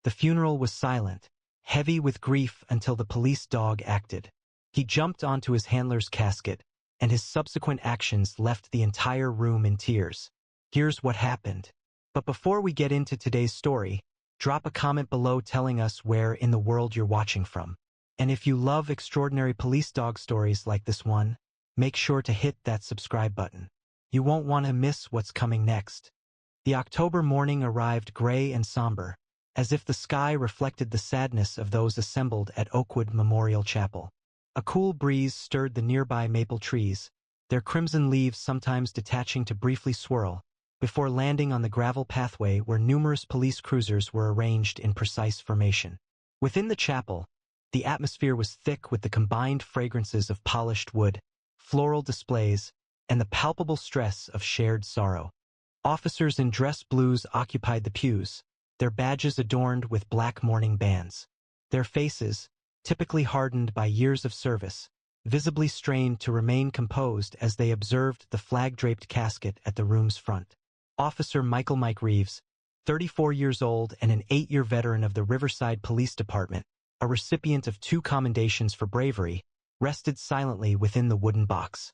The funeral was silent, heavy with grief until the police dog acted. He jumped onto his handler's casket, and his subsequent actions left the entire room in tears. Here's what happened. But before we get into today's story, drop a comment below telling us where in the world you're watching from. And if you love extraordinary police dog stories like this one, make sure to hit that subscribe button. You won't want to miss what's coming next. The October morning arrived gray and somber, as if the sky reflected the sadness of those assembled at Oakwood Memorial Chapel. A cool breeze stirred the nearby maple trees, their crimson leaves sometimes detaching to briefly swirl, before landing on the gravel pathway where numerous police cruisers were arranged in precise formation. Within the chapel, the atmosphere was thick with the combined fragrances of polished wood, floral displays, and the palpable stress of shared sorrow. Officers in dress blues occupied the pews, their badges adorned with black mourning bands. Their faces, typically hardened by years of service, visibly strained to remain composed as they observed the flag-draped casket at the room's front. Officer Michael Mike Reeves, 34 years old and an 8-year veteran of the Riverside Police Department, a recipient of 2 commendations for bravery, rested silently within the wooden box.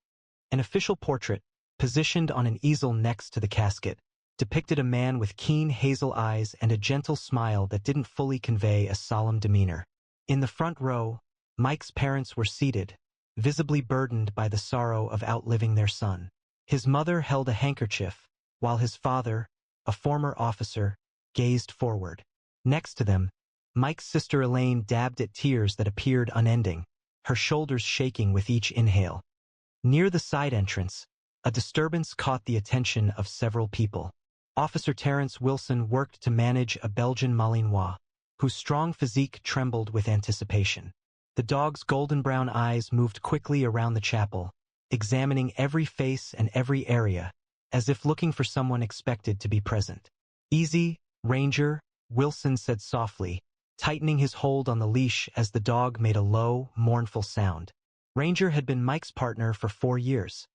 An official portrait, positioned on an easel next to the casket, depicted a man with keen hazel eyes and a gentle smile that didn't fully convey a solemn demeanor. In the front row, Mike's parents were seated, visibly burdened by the sorrow of outliving their son. His mother held a handkerchief, while his father, a former officer, gazed forward. Next to them, Mike's sister Elaine dabbed at tears that appeared unending, her shoulders shaking with each inhale. Near the side entrance, a disturbance caught the attention of several people. Officer Terrence Wilson worked to manage a Belgian Malinois, whose strong physique trembled with anticipation. The dog's golden-brown eyes moved quickly around the chapel, examining every face and every area, as if looking for someone expected to be present. "Easy, Ranger," Wilson said softly, tightening his hold on the leash as the dog made a low, mournful sound. Ranger had been Mike's partner for 4 years.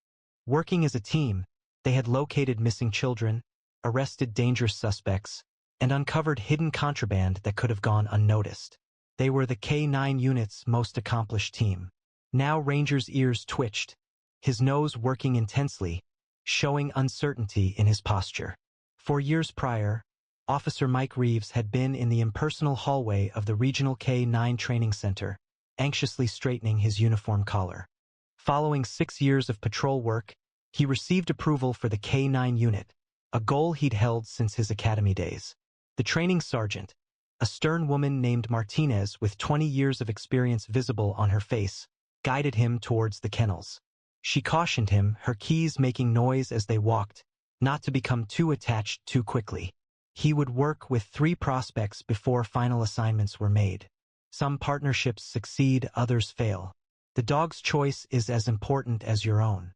Working as a team, they had located missing children, arrested dangerous suspects, and uncovered hidden contraband that could have gone unnoticed. They were the K-9 unit's most accomplished team. Now Ranger's ears twitched, his nose working intensely, showing uncertainty in his posture. 4 years prior, Officer Mike Reeves had been in the impersonal hallway of the regional K-9 training center, anxiously straightening his uniform collar. Following 6 years of patrol work, he received approval for the K-9 unit, a goal he'd held since his academy days. The training sergeant, a stern woman named Martinez with 20 years of experience visible on her face, guided him towards the kennels. She cautioned him, her keys making noise as they walked, not to become too attached too quickly. He would work with 3 prospects before final assignments were made. Some partnerships succeed, others fail. The dog's choice is as important as your own.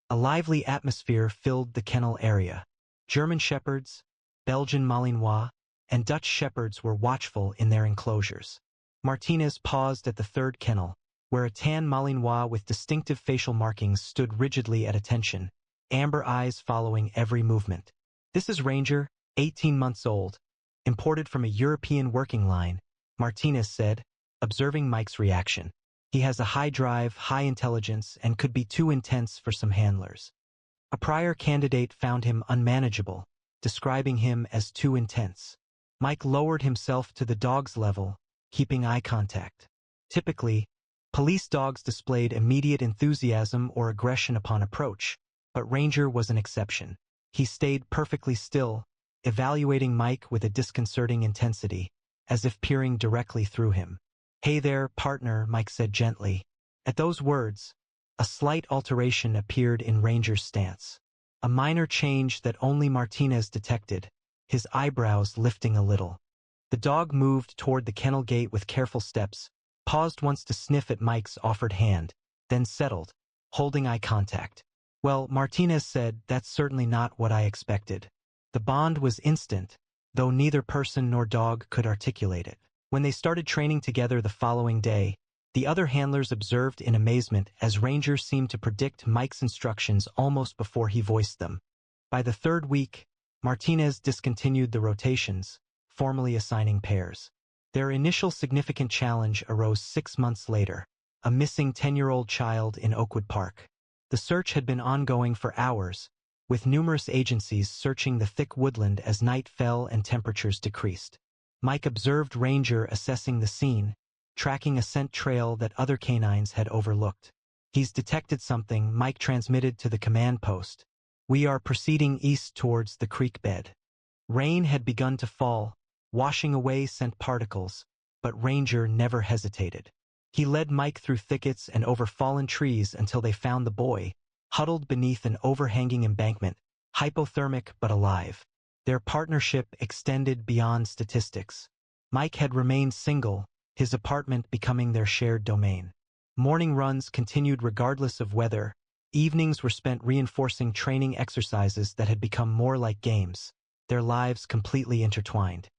A lively atmosphere filled the kennel area. German Shepherds, Belgian Malinois, and Dutch Shepherds were watchful in their enclosures. Martinez paused at the 3rd kennel, where a tan Malinois with distinctive facial markings stood rigidly at attention, amber eyes following every movement. "This is Ranger, 18 months old, imported from a European working line," Martinez said, observing Mike's reaction. "He has a high drive, high intelligence, and could be too intense for some handlers." A prior candidate found him unmanageable, describing him as too intense. Mike lowered himself to the dog's level, keeping eye contact. Typically, police dogs displayed immediate enthusiasm or aggression upon approach, but Ranger was an exception. He stayed perfectly still, evaluating Mike with a disconcerting intensity, as if peering directly through him. "Hey there, partner," Mike said gently. At those words, a slight alteration appeared in Ranger's stance. A minor change that only Martinez detected, his eyebrows lifting a little. The dog moved toward the kennel gate with careful steps, paused once to sniff at Mike's offered hand, then settled, holding eye contact. "Well," Martinez said, "that's certainly not what I expected." The bond was instant, though neither person nor dog could articulate it. When they started training together the following day, the other handlers observed in amazement as Ranger seemed to predict Mike's instructions almost before he voiced them. By the 3rd week, Martinez discontinued the rotations, formally assigning pairs. Their initial significant challenge arose 6 months later, a missing 10-year-old child in Oakwood Park. The search had been ongoing for hours, with numerous agencies searching the thick woodland as night fell and temperatures decreased. Mike observed Ranger assessing the scene, tracking a scent trail that other canines had overlooked. "He's detected something," Mike transmitted to the command post. "We are proceeding east towards the creek bed." Rain had begun to fall, washing away scent particles, but Ranger never hesitated. He led Mike through thickets and over fallen trees until they found the boy, huddled beneath an overhanging embankment, hypothermic but alive. Their partnership extended beyond statistics. Mike had remained single, his apartment becoming their shared domain. Morning runs continued regardless of weather. Evenings were spent reinforcing training exercises that had become more like games, their lives completely intertwined.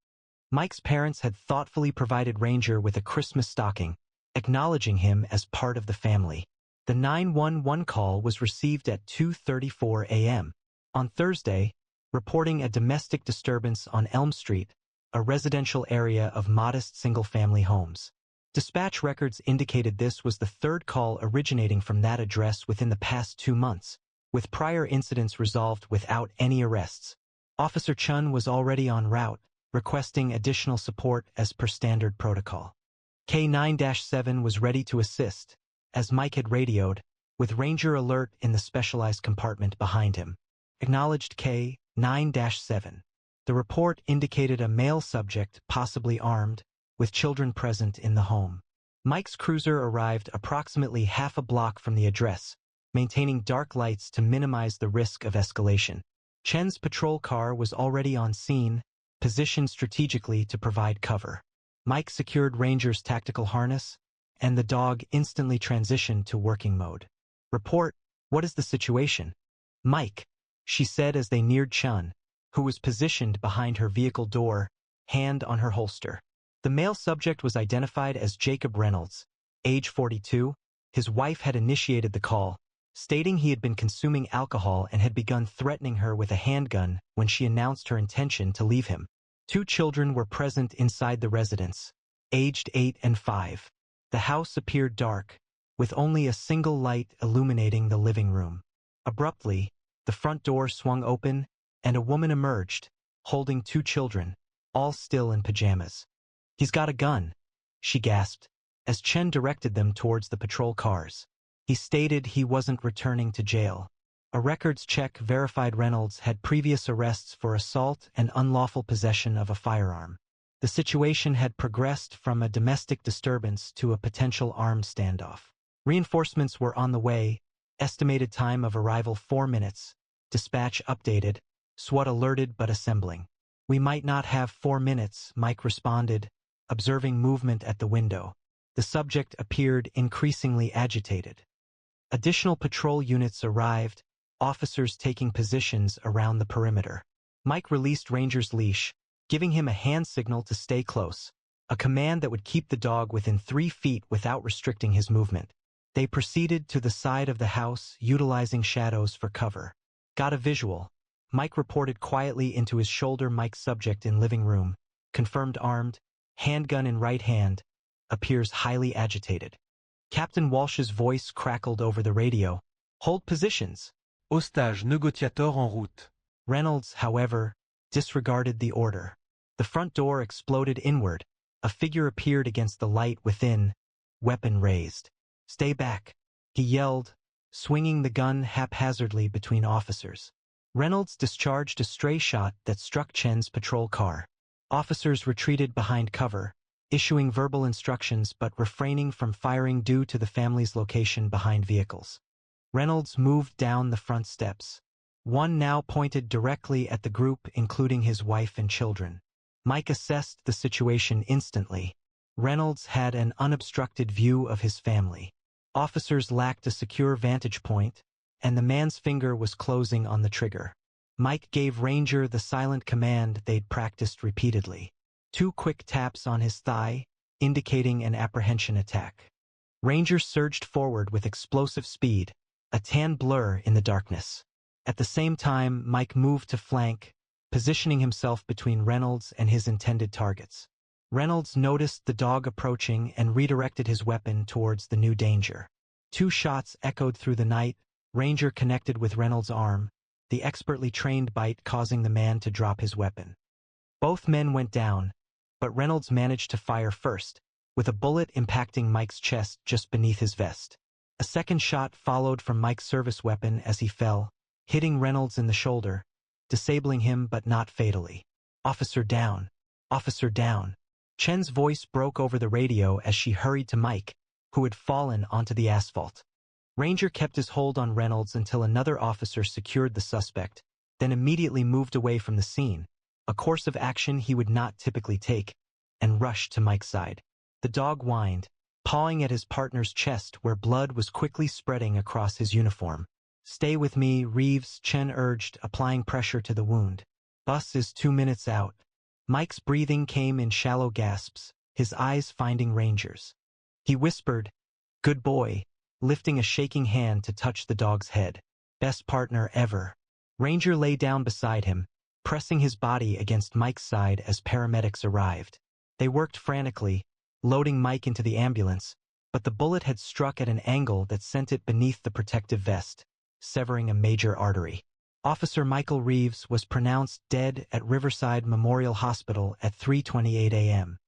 Mike's parents had thoughtfully provided Ranger with a Christmas stocking, acknowledging him as part of the family. The 911 call was received at 2:34 a.m. on Thursday, reporting a domestic disturbance on Elm Street, a residential area of modest single-family homes. Dispatch records indicated this was the third call originating from that address within the past 2 months, with prior incidents resolved without any arrests. Officer Chun was already en route, requesting additional support as per standard protocol. K9-7 was ready to assist, as Mike had radioed, with Ranger alert in the specialized compartment behind him. Acknowledged K9-7. The report indicated a male subject, possibly armed, with children present in the home. Mike's cruiser arrived approximately half a block from the address, maintaining dark lights to minimize the risk of escalation. Chen's patrol car was already on scene, positioned strategically to provide cover. Mike secured Ranger's tactical harness, and the dog instantly transitioned to working mode. "Report, what is the situation?" "Mike," she said as they neared Chun, who was positioned behind her vehicle door, hand on her holster. The male subject was identified as Jacob Reynolds, age 42. His wife had initiated the call, stating he had been consuming alcohol and had begun threatening her with a handgun when she announced her intention to leave him. 2 children were present inside the residence, aged 8 and 5. The house appeared dark, with only a single light illuminating the living room. Abruptly, the front door swung open, and a woman emerged, holding 2 children, all still in pajamas. "He's got a gun," she gasped, as Chen directed them towards the patrol cars. He stated he wasn't returning to jail. A records check verified Reynolds had previous arrests for assault and unlawful possession of a firearm. The situation had progressed from a domestic disturbance to a potential armed standoff. Reinforcements were on the way, estimated time of arrival 4 minutes. Dispatch updated, SWAT alerted but assembling. "We might not have 4 minutes, Mike responded, observing movement at the window. The subject appeared increasingly agitated. Additional patrol units arrived, officers taking positions around the perimeter. Mike released Ranger's leash, giving him a hand signal to stay close, a command that would keep the dog within 3 feet without restricting his movement. They proceeded to the side of the house, utilizing shadows for cover. "Got a visual," Mike reported quietly into his shoulder. Mike's subject in living room, confirmed armed, handgun in right hand, appears highly agitated. Captain Walsh's voice crackled over the radio. "Hold positions." Ostage négociateur en route. Reynolds, however, disregarded the order. The front door exploded inward. A figure appeared against the light within, weapon raised. "Stay back," he yelled, swinging the gun haphazardly between officers. Reynolds discharged a stray shot that struck Chen's patrol car. Officers retreated behind cover, issuing verbal instructions but refraining from firing due to the family's location behind vehicles. Reynolds moved down the front steps. One now pointed directly at the group, including his wife and children. Mike assessed the situation instantly. Reynolds had an unobstructed view of his family. Officers lacked a secure vantage point, and the man's finger was closing on the trigger. Mike gave Ranger the silent command they'd practiced repeatedly. 2 quick taps on his thigh, indicating an apprehension attack. Ranger surged forward with explosive speed, a tan blur in the darkness. At the same time, Mike moved to flank, positioning himself between Reynolds and his intended targets. Reynolds noticed the dog approaching and redirected his weapon towards the new danger. 2 shots echoed through the night. Ranger connected with Reynolds' arm, the expertly trained bite causing the man to drop his weapon. Both men went down, but Reynolds managed to fire first, with a bullet impacting Mike's chest just beneath his vest. A second shot followed from Mike's service weapon as he fell, hitting Reynolds in the shoulder, disabling him but not fatally. "Officer down! Officer down!" Chen's voice broke over the radio as she hurried to Mike, who had fallen onto the asphalt. Ranger kept his hold on Reynolds until another officer secured the suspect, then immediately moved away from the scene, a course of action he would not typically take, and rushed to Mike's side. The dog whined, pawing at his partner's chest where blood was quickly spreading across his uniform. "Stay with me, Reeves," Chen urged, applying pressure to the wound. "Bus is 2 minutes out." Mike's breathing came in shallow gasps, his eyes finding Ranger's. He whispered, "Good boy," lifting a shaking hand to touch the dog's head. "Best partner ever." Ranger lay down beside him, pressing his body against Mike's side as paramedics arrived. They worked frantically, loading Mike into the ambulance, but the bullet had struck at an angle that sent it beneath the protective vest, severing a major artery. Officer Michael Reeves was pronounced dead at Riverside Memorial Hospital at 3:28 a.m.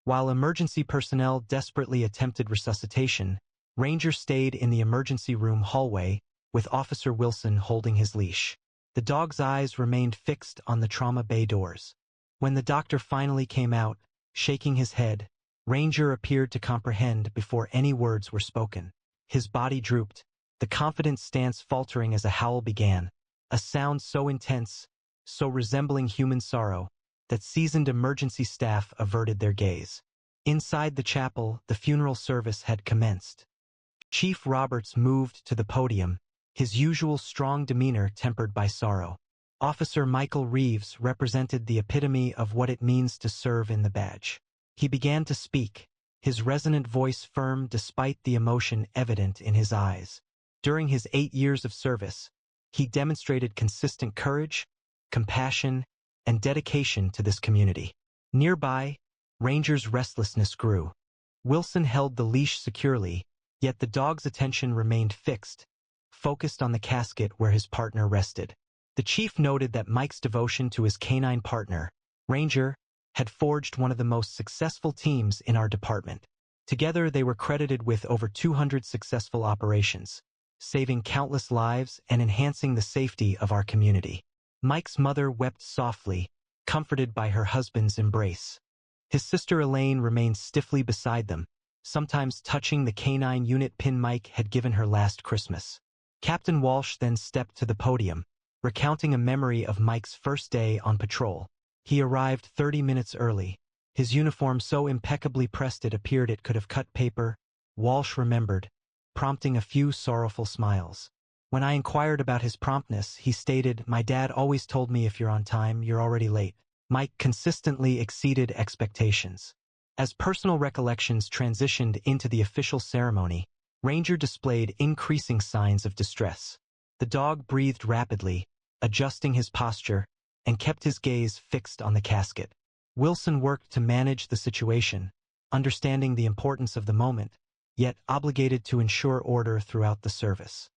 While emergency personnel desperately attempted resuscitation, Ranger stayed in the emergency room hallway, with Officer Wilson holding his leash. The dog's eyes remained fixed on the trauma bay doors. When the doctor finally came out, shaking his head, Ranger appeared to comprehend before any words were spoken. His body drooped, the confident stance faltering as a howl began, a sound so intense, so resembling human sorrow, that seasoned emergency staff averted their gaze. Inside the chapel, the funeral service had commenced. Chief Roberts moved to the podium, his usual strong demeanor tempered by sorrow. Officer Michael Reeves represented the epitome of what it means to serve in the badge. He began to speak, his resonant voice firm despite the emotion evident in his eyes. During his 8 years of service, he demonstrated consistent courage, compassion, and dedication to this community. Nearby, Ranger's restlessness grew. Wilson held the leash securely, yet the dog's attention remained fixed, focused on the casket where his partner rested. The chief noted that Mike's devotion to his canine partner, Ranger, had forged one of the most successful teams in our department. Together they were credited with over 200 successful operations, saving countless lives and enhancing the safety of our community. Mike's mother wept softly, comforted by her husband's embrace. His sister Elaine remained stiffly beside them, sometimes touching the canine unit pin Mike had given her last Christmas. Captain Walsh then stepped to the podium, recounting a memory of Mike's first day on patrol. He arrived 30 minutes early, his uniform so impeccably pressed it appeared it could have cut paper, Walsh remembered, prompting a few sorrowful smiles. When I inquired about his promptness, he stated, "My dad always told me if you're on time, you're already late." Mike consistently exceeded expectations. As personal recollections transitioned into the official ceremony, Ranger displayed increasing signs of distress. The dog breathed rapidly, adjusting his posture, and kept his gaze fixed on the casket. Wilson worked to manage the situation, understanding the importance of the moment, yet obligated to ensure order throughout the service.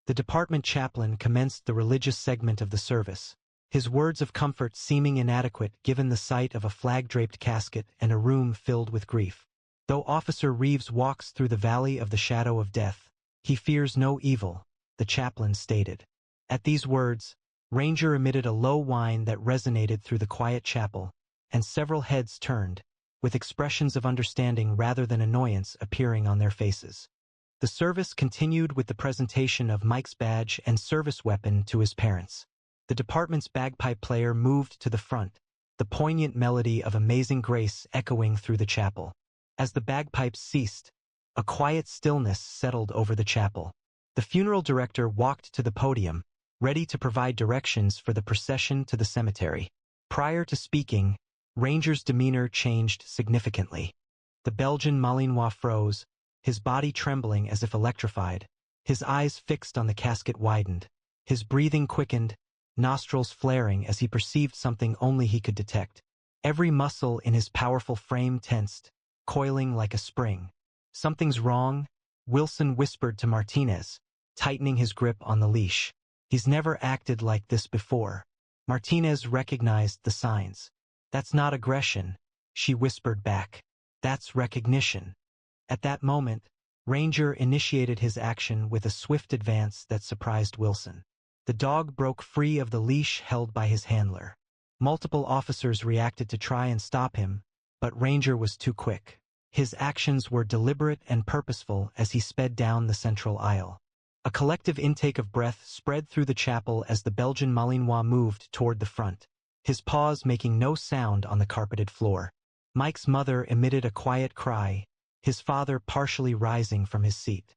The department chaplain commenced the religious segment of the service, his words of comfort seeming inadequate given the sight of a flag-draped casket and a room filled with grief. Though Officer Reeves walks through the valley of the shadow of death, he fears no evil, the chaplain stated. At these words, Ranger emitted a low whine that resonated through the quiet chapel, and several heads turned, with expressions of understanding rather than annoyance appearing on their faces. The service continued with the presentation of Mike's badge and service weapon to his parents. The department's bagpipe player moved to the front, the poignant melody of Amazing Grace echoing through the chapel. As the bagpipes ceased, a quiet stillness settled over the chapel. The funeral director walked to the podium, ready to provide directions for the procession to the cemetery. Prior to speaking, Ranger's demeanor changed significantly. The Belgian Malinois froze, his body trembling as if electrified. His eyes fixed on the casket widened. His breathing quickened, nostrils flaring as he perceived something only he could detect. Every muscle in his powerful frame tensed, coiling like a spring. "Something's wrong," Wilson whispered to Martinez, tightening his grip on the leash. "He's never acted like this before." Martinez recognized the signs. "That's not aggression," she whispered back. "That's recognition." At that moment, Ranger initiated his action with a swift advance that surprised Wilson. The dog broke free of the leash held by his handler. Multiple officers reacted to try and stop him, but Ranger was too quick. His actions were deliberate and purposeful as he sped down the central aisle. A collective intake of breath spread through the chapel as the Belgian Malinois moved toward the front, his paws making no sound on the carpeted floor. Mike's mother emitted a quiet cry, his father partially rising from his seat.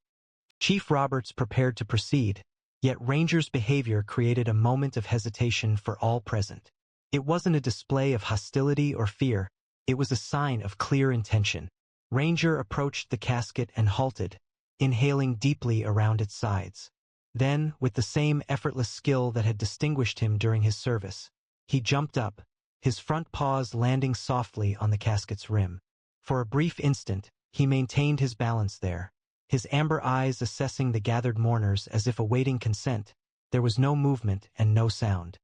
Chief Roberts prepared to proceed, yet Ranger's behavior created a moment of hesitation for all present. It wasn't a display of hostility or fear, it was a sign of clear intention. Ranger approached the casket and halted, inhaling deeply around its sides. Then, with the same effortless skill that had distinguished him during his service, he jumped up, his front paws landing softly on the casket's rim. For a brief instant, he maintained his balance there, his amber eyes assessing the gathered mourners as if awaiting consent. There was no movement and no sound.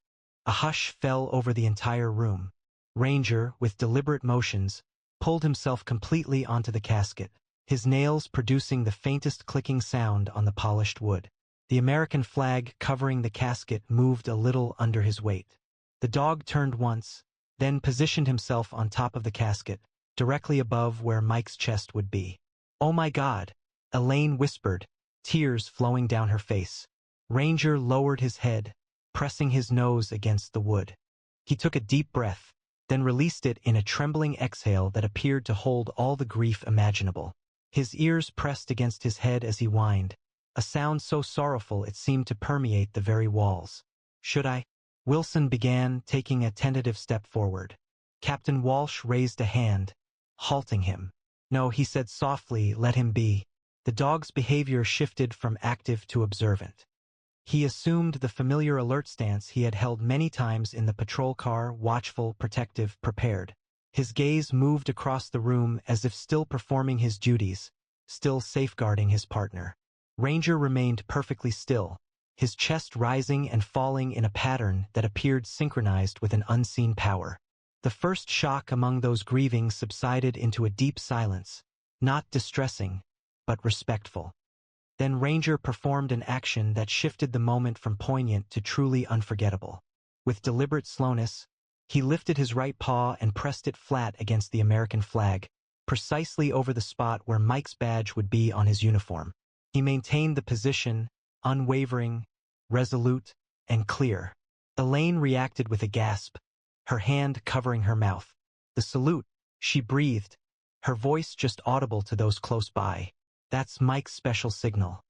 A hush fell over the entire room. Ranger, with deliberate motions, pulled himself completely onto the casket, his nails producing the faintest clicking sound on the polished wood. The American flag covering the casket moved a little under his weight. The dog turned once, then positioned himself on top of the casket, directly above where Mike's chest would be. "Oh my God," Elaine whispered, tears flowing down her face. Ranger lowered his head, pressing his nose against the wood. He took a deep breath, then released it in a trembling exhale that appeared to hold all the grief imaginable. His ears pressed against his head as he whined, a sound so sorrowful it seemed to permeate the very walls. "Should I?" Wilson began, taking a tentative step forward. Captain Walsh raised a hand, halting him. "No," he said softly, "let him be." The dog's behavior shifted from active to observant. He assumed the familiar alert stance he had held many times in the patrol car, watchful, protective, prepared. His gaze moved across the room as if still performing his duties, still safeguarding his partner. Ranger remained perfectly still, his chest rising and falling in a pattern that appeared synchronized with an unseen power. The first shock among those grieving subsided into a deep silence, not distressing, but respectful. Then Ranger performed an action that shifted the moment from poignant to truly unforgettable. With deliberate slowness, he lifted his right paw and pressed it flat against the American flag, precisely over the spot where Mike's badge would be on his uniform. He maintained the position, unwavering, resolute, and clear. Elaine reacted with a gasp, her hand covering her mouth. "The salute," she breathed, her voice just audible to those close by. "That's Mike's special signal."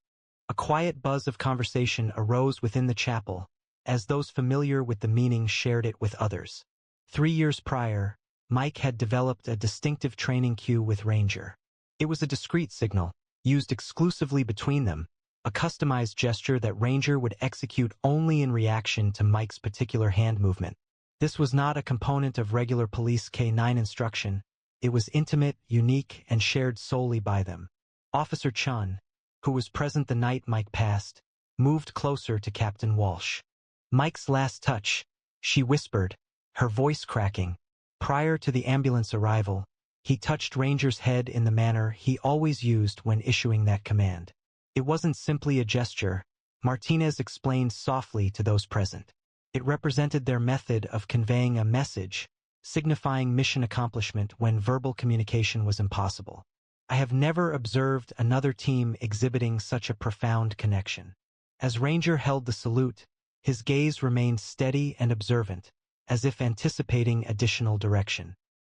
A quiet buzz of conversation arose within the chapel, as those familiar with the meaning shared it with others. 3 years prior, Mike had developed a distinctive training cue with Ranger. It was a discreet signal, used exclusively between them, a customized gesture that Ranger would execute only in reaction to Mike's particular hand movement. This was not a component of regular police K-9 instruction. It was intimate, unique, and shared solely by them. Officer Chun, who was present the night Mike passed, moved closer to Captain Walsh. "Mike's last touch," she whispered, her voice cracking. Prior to the ambulance arrival, he touched Ranger's head in the manner he always used when issuing that command. It wasn't simply a gesture, Martinez explained softly to those present. It represented their method of conveying a message, signifying mission accomplishment when verbal communication was impossible. I have never observed another team exhibiting such a profound connection. As Ranger held the salute, his gaze remained steady and observant, as if anticipating additional direction.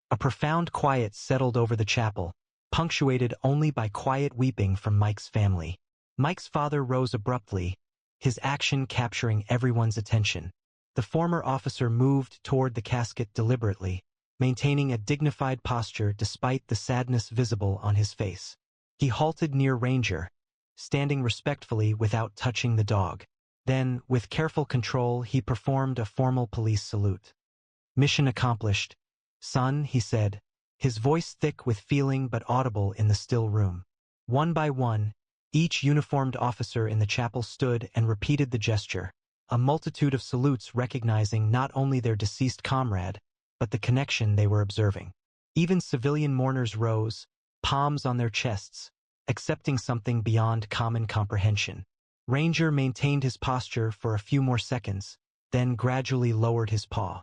A profound quiet settled over the chapel, punctuated only by quiet weeping from Mike's family. Mike's father rose abruptly, his action capturing everyone's attention. The former officer moved toward the casket deliberately, maintaining a dignified posture despite the sadness visible on his face. He halted near Ranger, standing respectfully without touching the dog. Then, with careful control, he performed a formal police salute. "Mission accomplished. Son," he said, his voice thick with feeling but audible in the still room. One by one, each uniformed officer in the chapel stood and repeated the gesture, a multitude of salutes recognizing not only their deceased comrade, but the connection they were observing. Even civilian mourners rose, palms on their chests, accepting something beyond common comprehension. Ranger maintained his posture for a few more seconds, then gradually lowered his paw.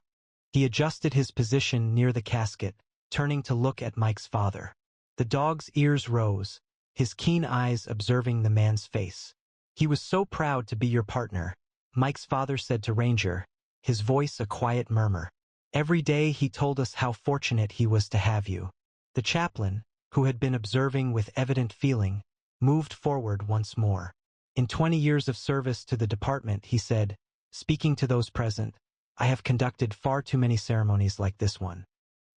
He adjusted his position near the casket, turning to look at Mike's father. The dog's ears rose, his keen eyes observing the man's face. "He was so proud to be your partner," Mike's father said to Ranger, his voice a quiet murmur. "Every day he told us how fortunate he was to have you." The chaplain, who had been observing with evident feeling, moved forward once more. "In 20 years of service to the department," he said, speaking to those present, "I have conducted far too many ceremonies like this one.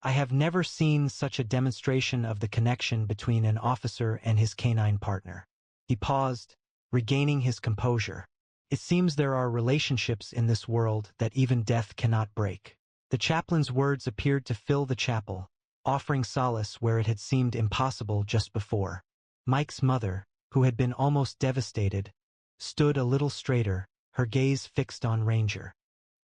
I have never seen such a demonstration of the connection between an officer and his canine partner." He paused, regaining his composure. "It seems there are relationships in this world that even death cannot break." The chaplain's words appeared to fill the chapel, offering solace where it had seemed impossible just before. Mike's mother, who had been almost devastated, stood a little straighter, her gaze fixed on Ranger.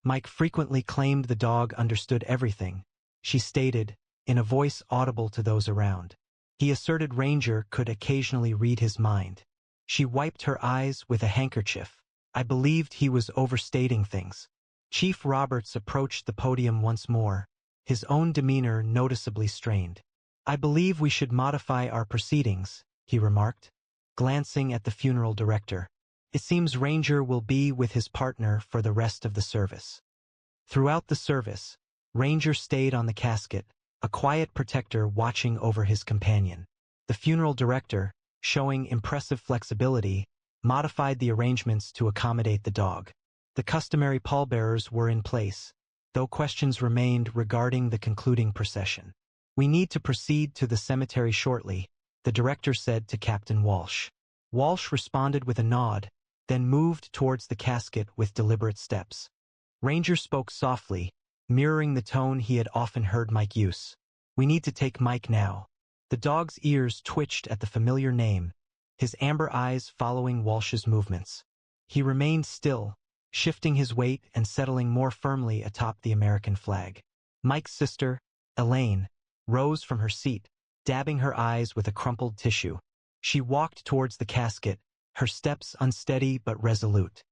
Mike frequently claimed the dog understood everything, she stated, in a voice audible to those around. He asserted Ranger could occasionally read his mind. She wiped her eyes with a handkerchief. "I believed he was overstating things." Chief Roberts approached the podium once more, his own demeanor noticeably strained. "I believe we should modify our proceedings," he remarked, glancing at the funeral director. "It seems Ranger will be with his partner for the rest of the service." Throughout the service, Ranger stayed on the casket, a quiet protector watching over his companion. The funeral director, showing impressive flexibility, modified the arrangements to accommodate the dog. The customary pallbearers were in place, though questions remained regarding the concluding procession. "We need to proceed to the cemetery shortly," the director said to Captain Walsh. Walsh responded with a nod, then moved towards the casket with deliberate steps. Ranger spoke softly, mirroring the tone he had often heard Mike use. "We need to take Mike now." The dog's ears twitched at the familiar name, his amber eyes following Walsh's movements. He remained still, shifting his weight and settling more firmly atop the American flag. Mike's sister, Elaine, rose from her seat, dabbing her eyes with a crumpled tissue. She walked towards the casket, her steps unsteady but resolute.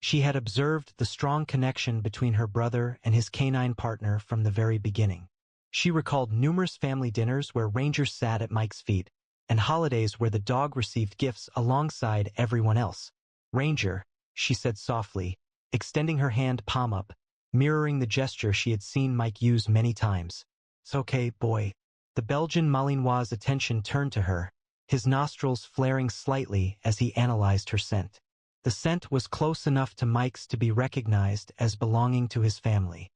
She had observed the strong connection between her brother and his canine partner from the very beginning. She recalled numerous family dinners where Ranger sat at Mike's feet, and holidays where the dog received gifts alongside everyone else. "Ranger," she said softly, extending her hand palm up, mirroring the gesture she had seen Mike use many times. "It's okay, boy." The Belgian Malinois' attention turned to her, his nostrils flaring slightly as he analyzed her scent. The scent was close enough to Mike's to be recognized as belonging to his family.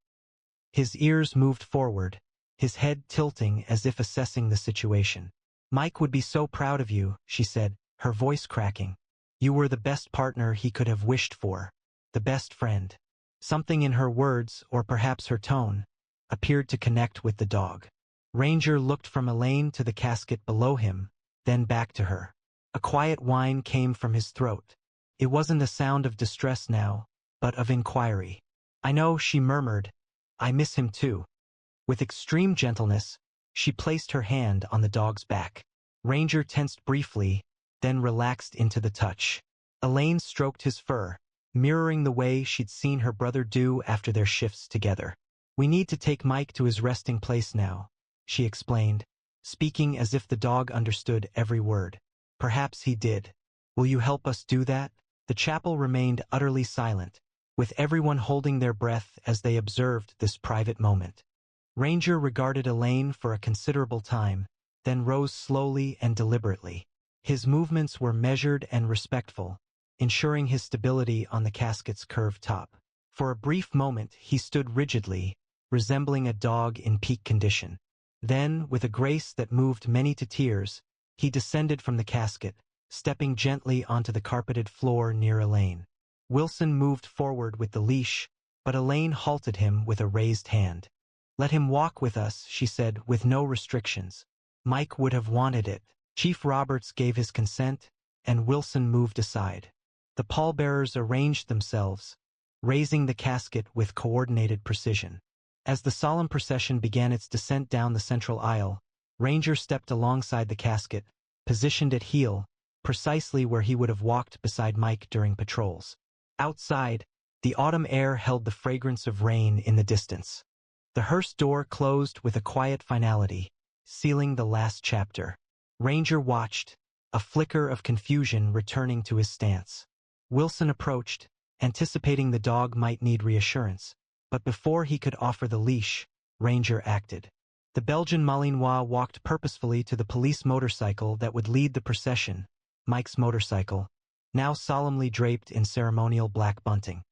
His ears moved forward, his head tilting as if assessing the situation. "Mike would be so proud of you," she said, her voice cracking. "You were the best partner he could have wished for, the best friend." Something in her words, or perhaps her tone, appeared to connect with the dog. Ranger looked from Elaine to the casket below him, then back to her. A quiet whine came from his throat. It wasn't a sound of distress now, but of inquiry. "I know," she murmured. "I miss him too." With extreme gentleness, she placed her hand on the dog's back. Ranger tensed briefly, then relaxed into the touch. Elaine stroked his fur, mirroring the way she'd seen her brother do after their shifts together. "We need to take Mike to his resting place now," she explained, speaking as if the dog understood every word. "Perhaps he did. Will you help us do that?" The chapel remained utterly silent, with everyone holding their breath as they observed this private moment. Ranger regarded Elaine for a considerable time, then rose slowly and deliberately. His movements were measured and respectful, ensuring his stability on the casket's curved top. For a brief moment he stood rigidly, resembling a dog in peak condition. Then, with a grace that moved many to tears, he descended from the casket, stepping gently onto the carpeted floor near Elaine. Wilson moved forward with the leash, but Elaine halted him with a raised hand. "Let him walk with us," she said, "with no restrictions." Mike would have wanted it. Chief Roberts gave his consent, and Wilson moved aside. The pallbearers arranged themselves, raising the casket with coordinated precision. As the solemn procession began its descent down the central aisle, Ranger stepped alongside the casket, positioned at heel, precisely where he would have walked beside Mike during patrols. Outside, the autumn air held the fragrance of rain in the distance. The hearse door closed with a quiet finality, sealing the last chapter. Ranger watched, a flicker of confusion returning to his stance. Wilson approached, anticipating the dog might need reassurance, but before he could offer the leash, Ranger acted. The Belgian Malinois walked purposefully to the police motorcycle that would lead the procession, Mike's motorcycle, now solemnly draped in ceremonial black bunting.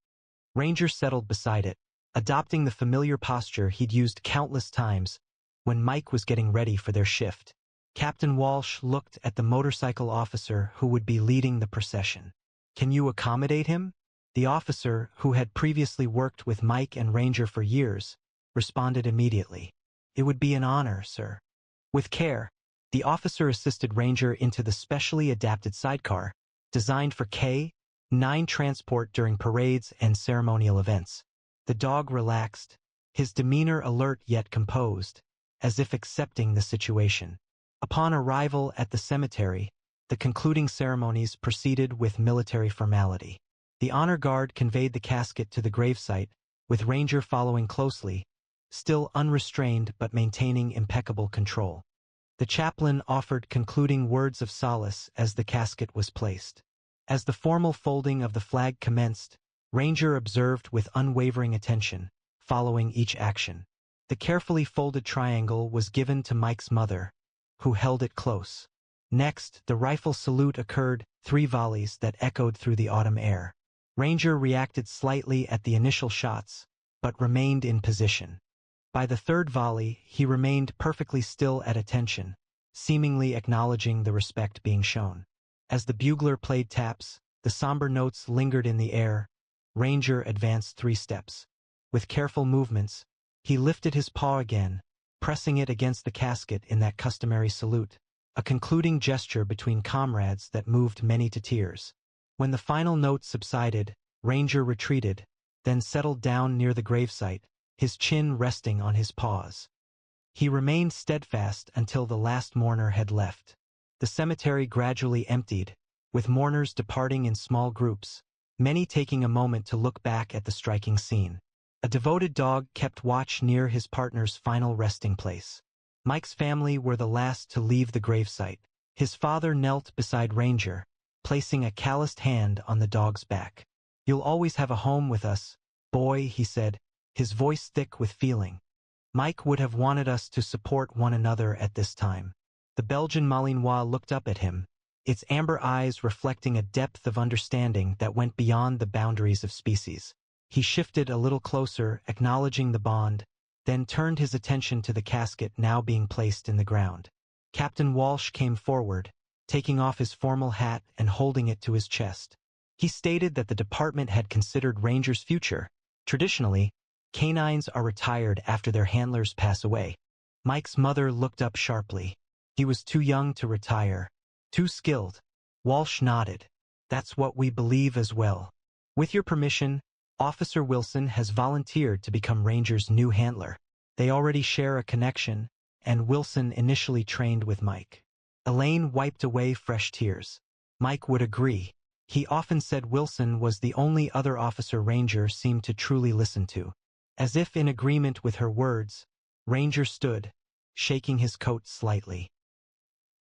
Ranger settled beside it, adopting the familiar posture he'd used countless times when Mike was getting ready for their shift. Captain Walsh looked at the motorcycle officer who would be leading the procession. "Can you accommodate him?" The officer, who had previously worked with Mike and Ranger for years, responded immediately. "It would be an honor, sir." With care, the officer assisted Ranger into the specially adapted sidecar, designed for K-9 transport during parades and ceremonial events. The dog relaxed, his demeanor alert yet composed, as if accepting the situation. Upon arrival at the cemetery, the concluding ceremonies proceeded with military formality. The honor guard conveyed the casket to the gravesite, with Ranger following closely, still unrestrained but maintaining impeccable control. The chaplain offered concluding words of solace as the casket was placed. As the formal folding of the flag commenced, Ranger observed with unwavering attention, following each action. The carefully folded triangle was given to Mike's mother, who held it close. Next, the rifle salute occurred, 3 volleys that echoed through the autumn air. Ranger reacted slightly at the initial shots, but remained in position. By the 3rd volley, he remained perfectly still at attention, seemingly acknowledging the respect being shown. As the bugler played taps, the somber notes lingered in the air. Ranger advanced 3 steps. With careful movements, he lifted his paw again, pressing it against the casket in that customary salute, a concluding gesture between comrades that moved many to tears. When the final note subsided, Ranger retreated, then settled down near the gravesite, his chin resting on his paws. He remained steadfast until the last mourner had left. The cemetery gradually emptied, with mourners departing in small groups, many taking a moment to look back at the striking scene. A devoted dog kept watch near his partner's final resting place. Mike's family were the last to leave the gravesite. His father knelt beside Ranger, placing a calloused hand on the dog's back. "You'll always have a home with us, boy," he said, his voice thick with feeling. Mike would have wanted us to support one another at this time. The Belgian Malinois looked up at him, its amber eyes reflecting a depth of understanding that went beyond the boundaries of species. He shifted a little closer, acknowledging the bond, then turned his attention to the casket now being placed in the ground. Captain Walsh came forward, taking off his formal hat and holding it to his chest. He stated that the department had considered Ranger's future. Traditionally, canines are retired after their handlers pass away. Mike's mother looked up sharply. He was too young to retire. Too skilled. Walsh nodded. "That's what we believe as well. With your permission, Officer Wilson has volunteered to become Ranger's new handler. They already share a connection, and Wilson initially trained with Mike." Elaine wiped away fresh tears. Mike would agree. He often said Wilson was the only other officer Ranger seemed to truly listen to. As if in agreement with her words, Ranger stood, shaking his coat slightly.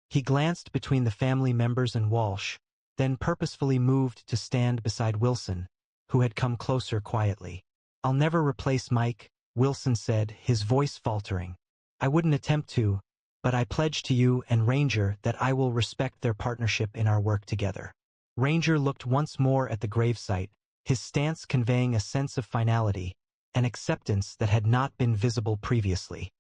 He glanced between the family members and Walsh, then purposefully moved to stand beside Wilson, who had come closer quietly. "I'll never replace Mike," Wilson said, his voice faltering. "I wouldn't attempt to, but I pledge to you and Ranger that I will respect their partnership in our work together." Ranger looked once more at the gravesite, his stance conveying a sense of finality, an acceptance that had not been visible previously.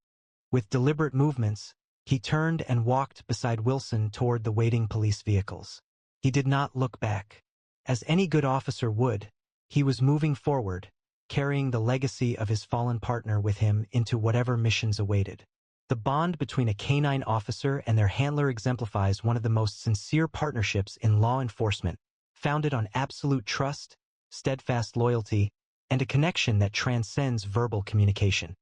With deliberate movements, he turned and walked beside Wilson toward the waiting police vehicles. He did not look back. As any good officer would, He was moving forward, carrying the legacy of his fallen partner with him into whatever missions awaited. The bond between a canine officer and their handler exemplifies one of the most sincere partnerships in law enforcement, founded on absolute trust, steadfast loyalty, and a connection that transcends verbal communication.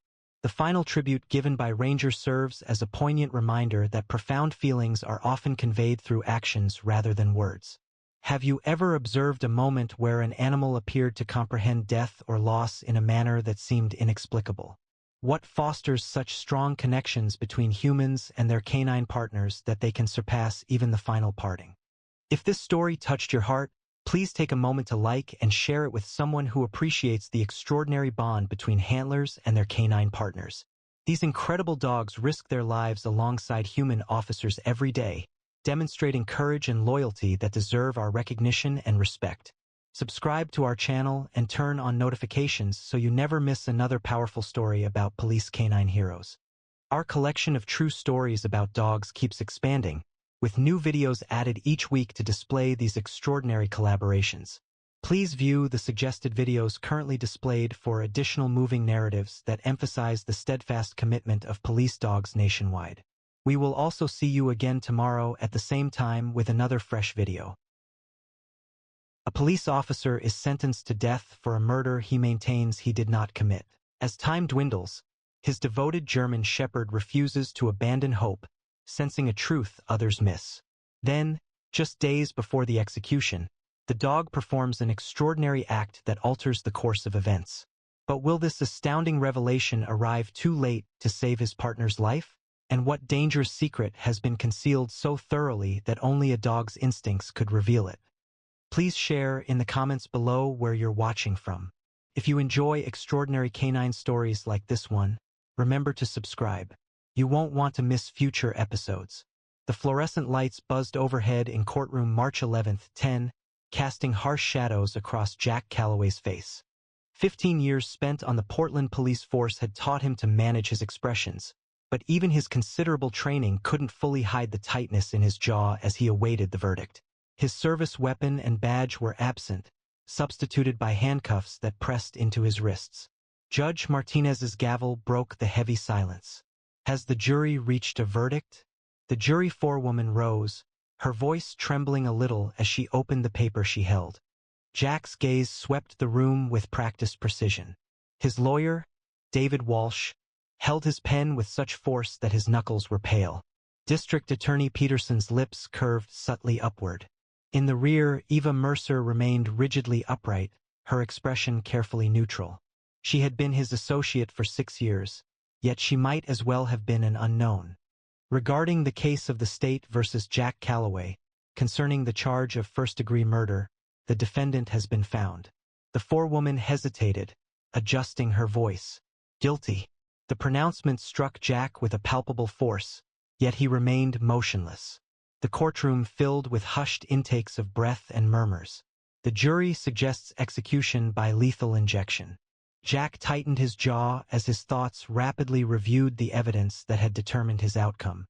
The final tribute given by Ranger serves as a poignant reminder that profound feelings are often conveyed through actions rather than words. Have you ever observed a moment where an animal appeared to comprehend death or loss in a manner that seemed inexplicable? What fosters such strong connections between humans and their canine partners that they can surpass even the final parting? If this story touched your heart, please take a moment to like and share it with someone who appreciates the extraordinary bond between handlers and their canine partners. These incredible dogs risk their lives alongside human officers every day, demonstrating courage and loyalty that deserve our recognition and respect. Subscribe to our channel and turn on notifications so you never miss another powerful story about police canine heroes. Our collection of true stories about dogs keeps expanding, with new videos added each week to display these extraordinary collaborations. Please view the suggested videos currently displayed for additional moving narratives that emphasize the steadfast commitment of police dogs nationwide. We will also see you again tomorrow at the same time with another fresh video. A police officer is sentenced to death for a murder he maintains he did not commit. As time dwindles, his devoted German shepherd refuses to abandon hope, sensing a truth others miss. Then, just days before the execution, the dog performs an extraordinary act that alters the course of events. But will this astounding revelation arrive too late to save his partner's life? And what dangerous secret has been concealed so thoroughly that only a dog's instincts could reveal it? Please share in the comments below where you're watching from. If you enjoy extraordinary canine stories like this one, remember to subscribe. You won't want to miss future episodes. The fluorescent lights buzzed overhead in courtroom March 11th, 10, casting harsh shadows across Jack Calloway's face. 15 years spent on the Portland police force had taught him to manage his expressions, but even his considerable training couldn't fully hide the tightness in his jaw as he awaited the verdict. His service weapon and badge were absent, substituted by handcuffs that pressed into his wrists. Judge Martinez's gavel broke the heavy silence. Has the jury reached a verdict? The jury forewoman rose, her voice trembling a little as she opened the paper she held. Jack's gaze swept the room with practiced precision. His lawyer, David Walsh, held his pen with such force that his knuckles were pale. District Attorney Peterson's lips curved subtly upward. In the rear, Eva Mercer remained rigidly upright, her expression carefully neutral. She had been his associate for 6 years, yet she might as well have been an unknown. Regarding the case of the state versus Jack Calloway, concerning the charge of first-degree murder, the defendant has been found. The forewoman hesitated, adjusting her voice. Guilty. The pronouncement struck Jack with a palpable force, yet he remained motionless. The courtroom filled with hushed intakes of breath and murmurs. The jury suggests execution by lethal injection. Jack tightened his jaw as his thoughts rapidly reviewed the evidence that had determined his outcome.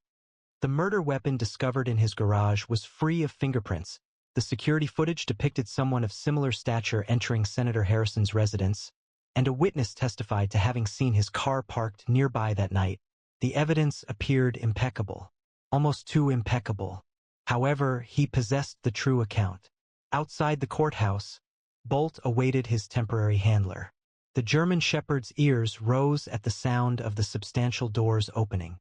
The murder weapon discovered in his garage was free of fingerprints. The security footage depicted someone of similar stature entering Senator Harrison's residence, and a witness testified to having seen his car parked nearby that night. The evidence appeared impeccable. Almost too impeccable. However, he possessed the true account. Outside the courthouse, Bolt awaited his temporary handler. The German shepherd's ears rose at the sound of the substantial doors opening.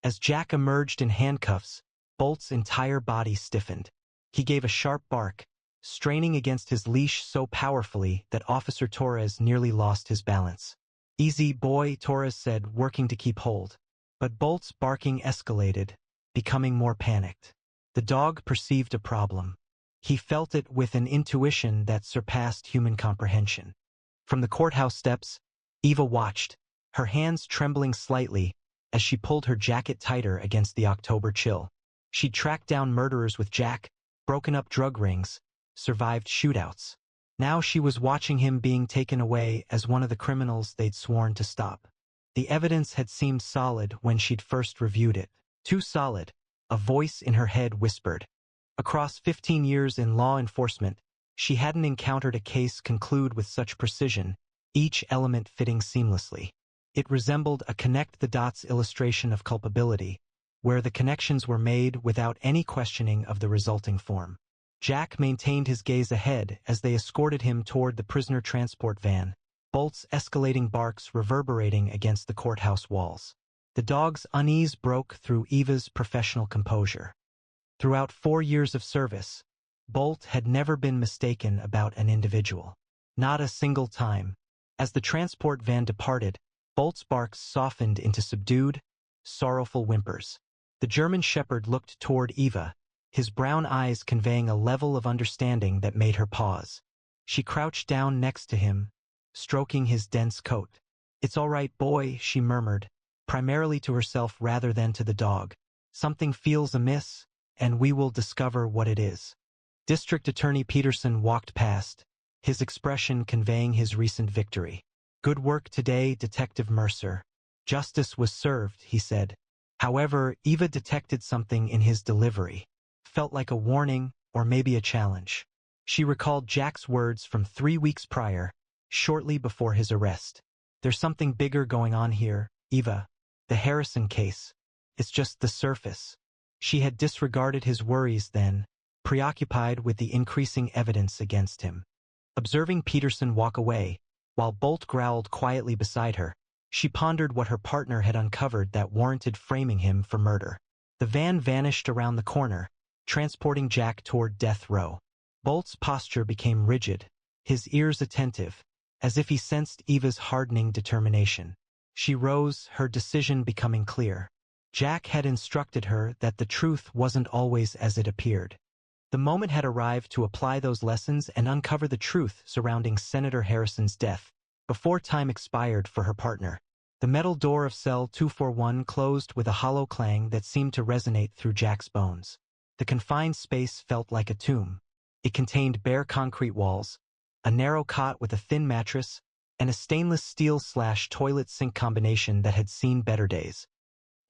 As Jack emerged in handcuffs, Bolt's entire body stiffened. He gave a sharp bark, straining against his leash so powerfully that Officer Torres nearly lost his balance. "Easy, boy," Torres said, working to keep hold. But Bolt's barking escalated, becoming more panicked. The dog perceived a problem. He felt it with an intuition that surpassed human comprehension. From the courthouse steps, Eva watched, her hands trembling slightly as she pulled her jacket tighter against the October chill. She'd tracked down murderers with Jack, broken up drug rings, survived shootouts. Now she was watching him being taken away as one of the criminals they'd sworn to stop. The evidence had seemed solid when she'd first reviewed it. Too solid, a voice in her head whispered. Across 15 years in law enforcement, She hadn't encountered a case conclude with such precision, each element fitting seamlessly. It resembled a connect-the-dots illustration of culpability, where the connections were made without any questioning of the resulting form. Jack maintained his gaze ahead as they escorted him toward the prisoner transport van, Bolt's escalating barks reverberating against the courthouse walls. The dog's unease broke through Eva's professional composure. Throughout 4 years of service, Bolt had never been mistaken about an individual. Not a single time. As the transport van departed, Bolt's barks softened into subdued, sorrowful whimpers. The German shepherd looked toward Eva, his brown eyes conveying a level of understanding that made her pause. She crouched down next to him, stroking his dense coat. "It's all right, boy," she murmured, primarily to herself rather than to the dog. "Something feels amiss, and we will discover what it is." District Attorney Peterson walked past, his expression conveying his recent victory. "Good work today, Detective Mercer. Justice was served," he said. However, Eva detected something in his delivery. Felt like a warning, or maybe a challenge. She recalled Jack's words from 3 weeks prior, shortly before his arrest. "There's something bigger going on here, Eva. The Harrison case. It's just the surface." She had disregarded his worries then, preoccupied with the increasing evidence against him. Observing Peterson walk away, while Bolt growled quietly beside her, she pondered what her partner had uncovered that warranted framing him for murder. The van vanished around the corner, transporting Jack toward death row. Bolt's posture became rigid, his ears attentive, as if he sensed Eva's hardening determination. She rose, her decision becoming clear. Jack had instructed her that the truth wasn't always as it appeared. The moment had arrived to apply those lessons and uncover the truth surrounding Senator Harrison's death, before time expired for her partner. The metal door of cell 241 closed with a hollow clang that seemed to resonate through Jack's bones. The confined space felt like a tomb. It contained bare concrete walls, a narrow cot with a thin mattress, and a stainless steel/toilet sink combination that had seen better days.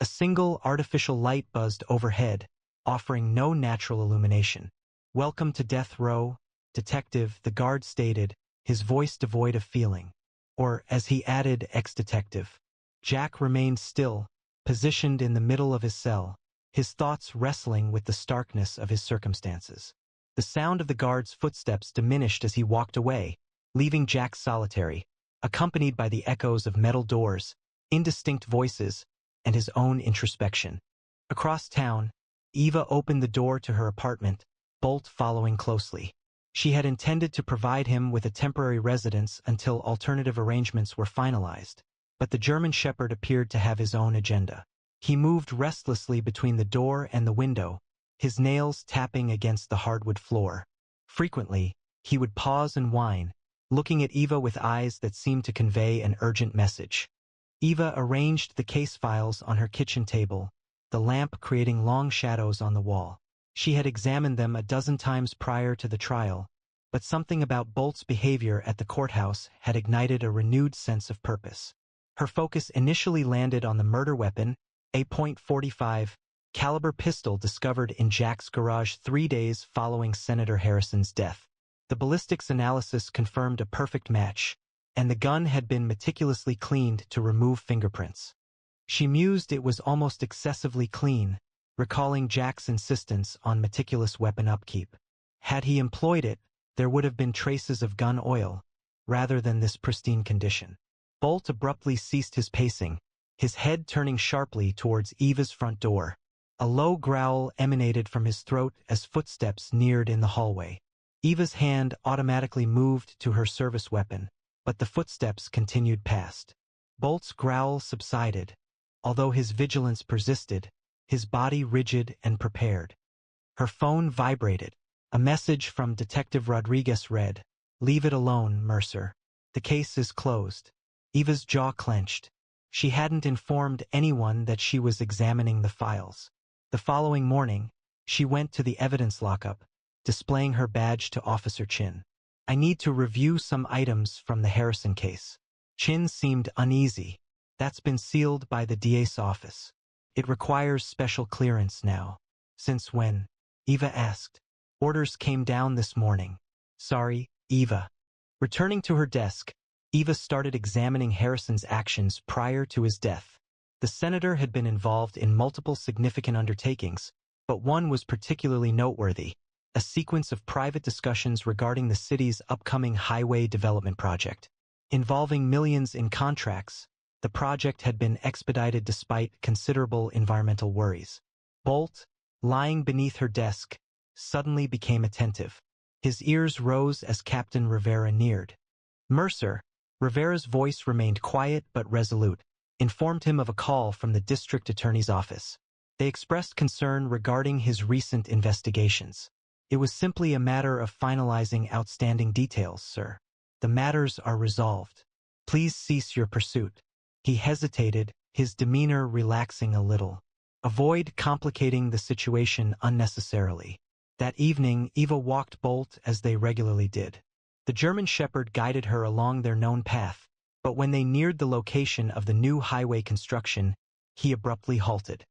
A single artificial light buzzed overhead, offering no natural illumination. "Welcome to death row, Detective," the guard stated, his voice devoid of feeling. Or, as he added, ex-detective. Jack remained still, positioned in the middle of his cell, his thoughts wrestling with the starkness of his circumstances. The sound of the guard's footsteps diminished as he walked away, leaving Jack solitary, accompanied by the echoes of metal doors, indistinct voices, and his own introspection. Across town, Eva opened the door to her apartment, Bolt following closely. She had intended to provide him with a temporary residence until alternative arrangements were finalized, but the German shepherd appeared to have his own agenda. He moved restlessly between the door and the window, his nails tapping against the hardwood floor. Frequently, he would pause and whine, looking at Eva with eyes that seemed to convey an urgent message. Eva arranged the case files on her kitchen table, the lamp creating long shadows on the wall. She had examined them a dozen times prior to the trial, but something about Bolt's behavior at the courthouse had ignited a renewed sense of purpose. Her focus initially landed on the murder weapon, a .45 caliber pistol discovered in Jack's garage 3 days following Senator Harrison's death. The ballistics analysis confirmed a perfect match, and the gun had been meticulously cleaned to remove fingerprints. She mused it was almost excessively clean, recalling Jack's insistence on meticulous weapon upkeep. Had he employed it, there would have been traces of gun oil, rather than this pristine condition. Bolt abruptly ceased his pacing, his head turning sharply towards Eva's front door. A low growl emanated from his throat as footsteps neared in the hallway. Eva's hand automatically moved to her service weapon, but the footsteps continued past. Bolt's growl subsided, although his vigilance persisted, his body rigid and prepared. Her phone vibrated. A message from Detective Rodriguez read, "Leave it alone, Mercer. The case is closed." Eva's jaw clenched. She hadn't informed anyone that she was examining the files. The following morning, she went to the evidence lockup, displaying her badge to Officer Chin. "I need to review some items from the Harrison case." Chin seemed uneasy. "That's been sealed by the DA's office. It requires special clearance now." "Since when?" Eva asked. "Orders came down this morning. Sorry, Eva. Returning to her desk, Eva started examining Harrison's actions prior to his death. The senator had been involved in multiple significant undertakings, but one was particularly noteworthy: a sequence of private discussions regarding the city's upcoming highway development project. Involving millions in contracts, the project had been expedited despite considerable environmental worries. Bolt, lying beneath her desk, suddenly became attentive. His ears rose as Captain Rivera neared. Mercer, Rivera's voice remained quiet but resolute, informed him of a call from the district attorney's office. They expressed concern regarding his recent investigations. It was simply a matter of finalizing outstanding details, sir. The matters are resolved. Please cease your pursuit. He hesitated, his demeanor relaxing a little. Avoid complicating the situation unnecessarily. That evening, Eva walked Bolt as they regularly did. The German Shepherd guided her along their known path, but when they neared the location of the new highway construction, he abruptly halted.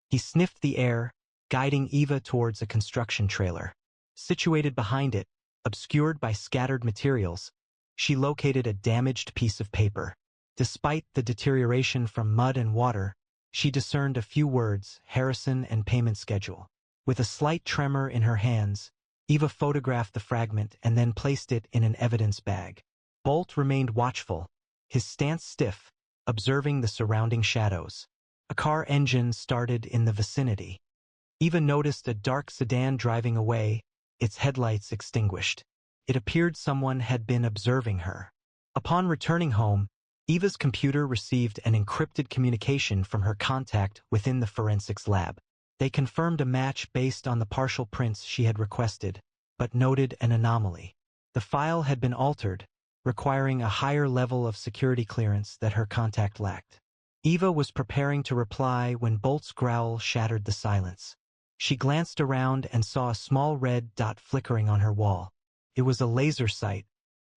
He sniffed the air, guiding Eva towards a construction trailer. Situated behind it, obscured by scattered materials, she located a damaged piece of paper. Despite the deterioration from mud and water, she discerned a few words: Harrison and payment schedule. With a slight tremor in her hands, Eva photographed the fragment and then placed it in an evidence bag. Bolt remained watchful, his stance stiff, observing the surrounding shadows. A car engine started in the vicinity. Eva noticed a dark sedan driving away, its headlights extinguished. It appeared someone had been observing her. Upon returning home, Eva's computer received an encrypted communication from her contact within the forensics lab. They confirmed a match based on the partial prints she had requested, but noted an anomaly. The file had been altered, requiring a higher level of security clearance that her contact lacked. Eva was preparing to reply when Bolt's growl shattered the silence. She glanced around and saw a small red dot flickering on her wall. It was a laser sight.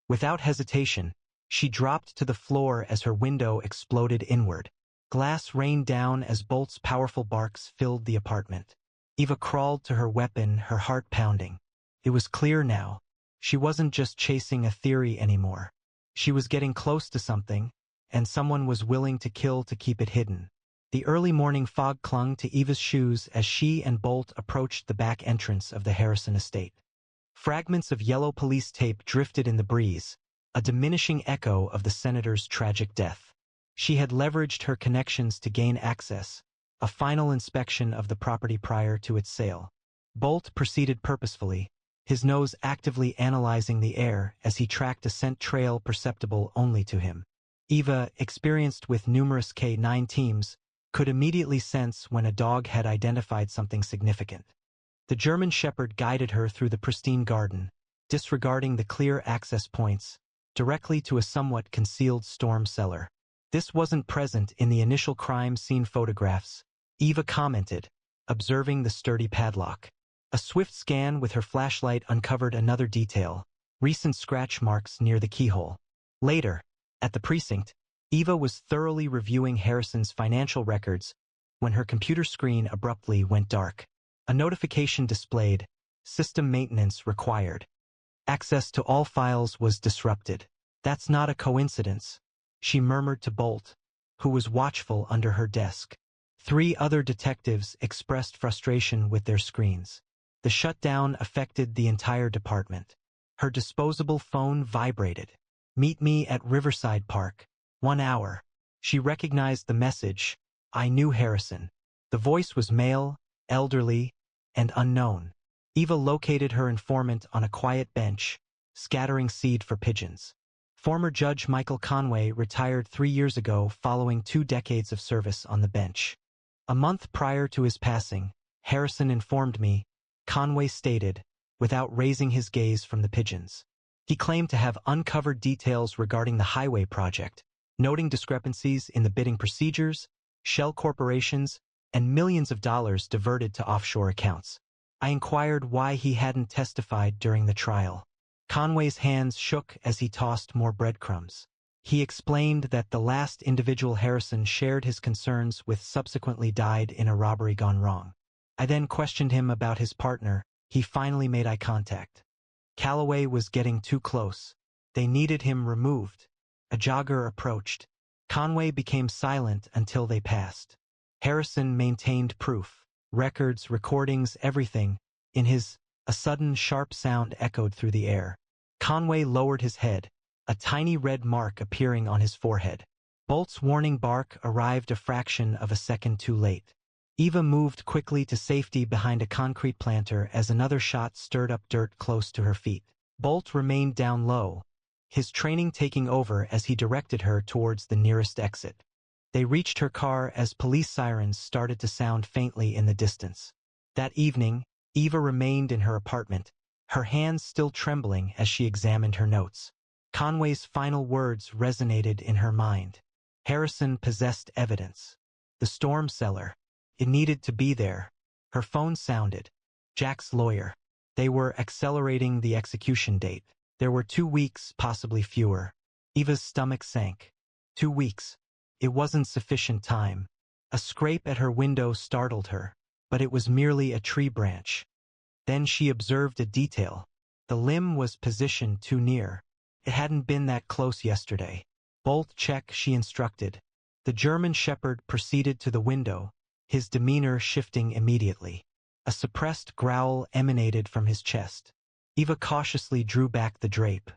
Without hesitation, she dropped to the floor as her window exploded inward. Glass rained down as Bolt's powerful barks filled the apartment. Eva crawled to her weapon, her heart pounding. It was clear now. She wasn't just chasing a theory anymore. She was getting close to something, and someone was willing to kill to keep it hidden. The early morning fog clung to Eva's shoes as she and Bolt approached the back entrance of the Harrison estate. Fragments of yellow police tape drifted in the breeze, a diminishing echo of the senator's tragic death. She had leveraged her connections to gain access, a final inspection of the property prior to its sale. Bolt proceeded purposefully, his nose actively analyzing the air as he tracked a scent trail perceptible only to him. Eva, experienced with numerous K-9 teams, could immediately sense when a dog had identified something significant. The German Shepherd guided her through the pristine garden, disregarding the clear access points, directly to a somewhat concealed storm cellar. This wasn't present in the initial crime scene photographs, Eva commented, observing the sturdy padlock. A swift scan with her flashlight uncovered another detail: recent scratch marks near the keyhole. Later, at the precinct, Eva was thoroughly reviewing Harrison's financial records when her computer screen abruptly went dark. A notification displayed: system maintenance required. Access to all files was disrupted. That's not a coincidence, she murmured to Bolt, who was watchful under her desk. 3 other detectives expressed frustration with their screens. The shutdown affected the entire department. Her disposable phone vibrated. Meet me at Riverside Park. 1 hour. She recognized the message. I knew Harrison. The voice was male, elderly, and unknown. Eva located her informant on a quiet bench, scattering seed for pigeons. Former Judge Michael Conway retired 3 years ago following 2 decades of service on the bench. A month prior to his passing, Harrison informed me, Conway stated, without raising his gaze from the pigeons. He claimed to have uncovered details regarding the highway project, noting discrepancies in the bidding procedures, shell corporations, and millions of dollars diverted to offshore accounts. I inquired why he hadn't testified during the trial. Conway's hands shook as he tossed more breadcrumbs. He explained that the last individual Harrison shared his concerns with subsequently died in a robbery gone wrong. I then questioned him about his partner. He finally made eye contact. Calloway was getting too close. They needed him removed. A jogger approached. Conway became silent until they passed. Harrison maintained proof. Records, recordings, everything. A sudden sharp sound echoed through the air. Conway lowered his head, a tiny red mark appearing on his forehead. Bolt's warning bark arrived a fraction of a second too late. Eva moved quickly to safety behind a concrete planter as another shot stirred up dirt close to her feet. Bolt remained down low, his training taking over as he directed her towards the nearest exit. They reached her car as police sirens started to sound faintly in the distance. That evening, Eva remained in her apartment, her hands still trembling as she examined her notes. Conway's final words resonated in her mind. Harrison possessed evidence. The storm cellar. It needed to be there. Her phone sounded. Jack's lawyer. They were accelerating the execution date. There were 2 weeks, possibly fewer. Eva's stomach sank. 2 weeks. It wasn't sufficient time. A scrape at her window startled her, but it was merely a tree branch. Then she observed a detail. The limb was positioned too near. It hadn't been that close yesterday. Bolt check, she instructed. The German shepherd proceeded to the window, his demeanor shifting immediately. A suppressed growl emanated from his chest. Eva cautiously drew back the drape.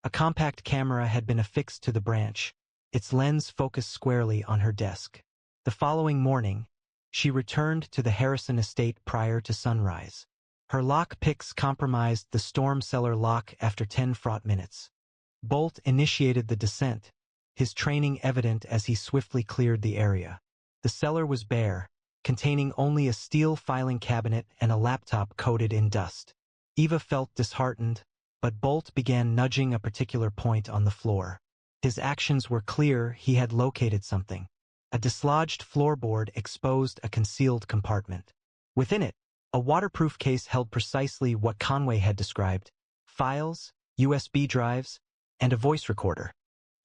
A compact camera had been affixed to the branch, its lens focused squarely on her desk. The following morning, she returned to the Harrison estate prior to sunrise. Her lock picks compromised the storm cellar lock after 10 fraught minutes. Bolt initiated the descent, his training evident as he swiftly cleared the area. The cellar was bare, containing only a steel filing cabinet and a laptop coated in dust. Eva felt disheartened, but Bolt began nudging a particular point on the floor. His actions were clear, he had located something. A dislodged floorboard exposed a concealed compartment. Within it, a waterproof case held precisely what Conway had described: files, USB drives, and a voice recorder.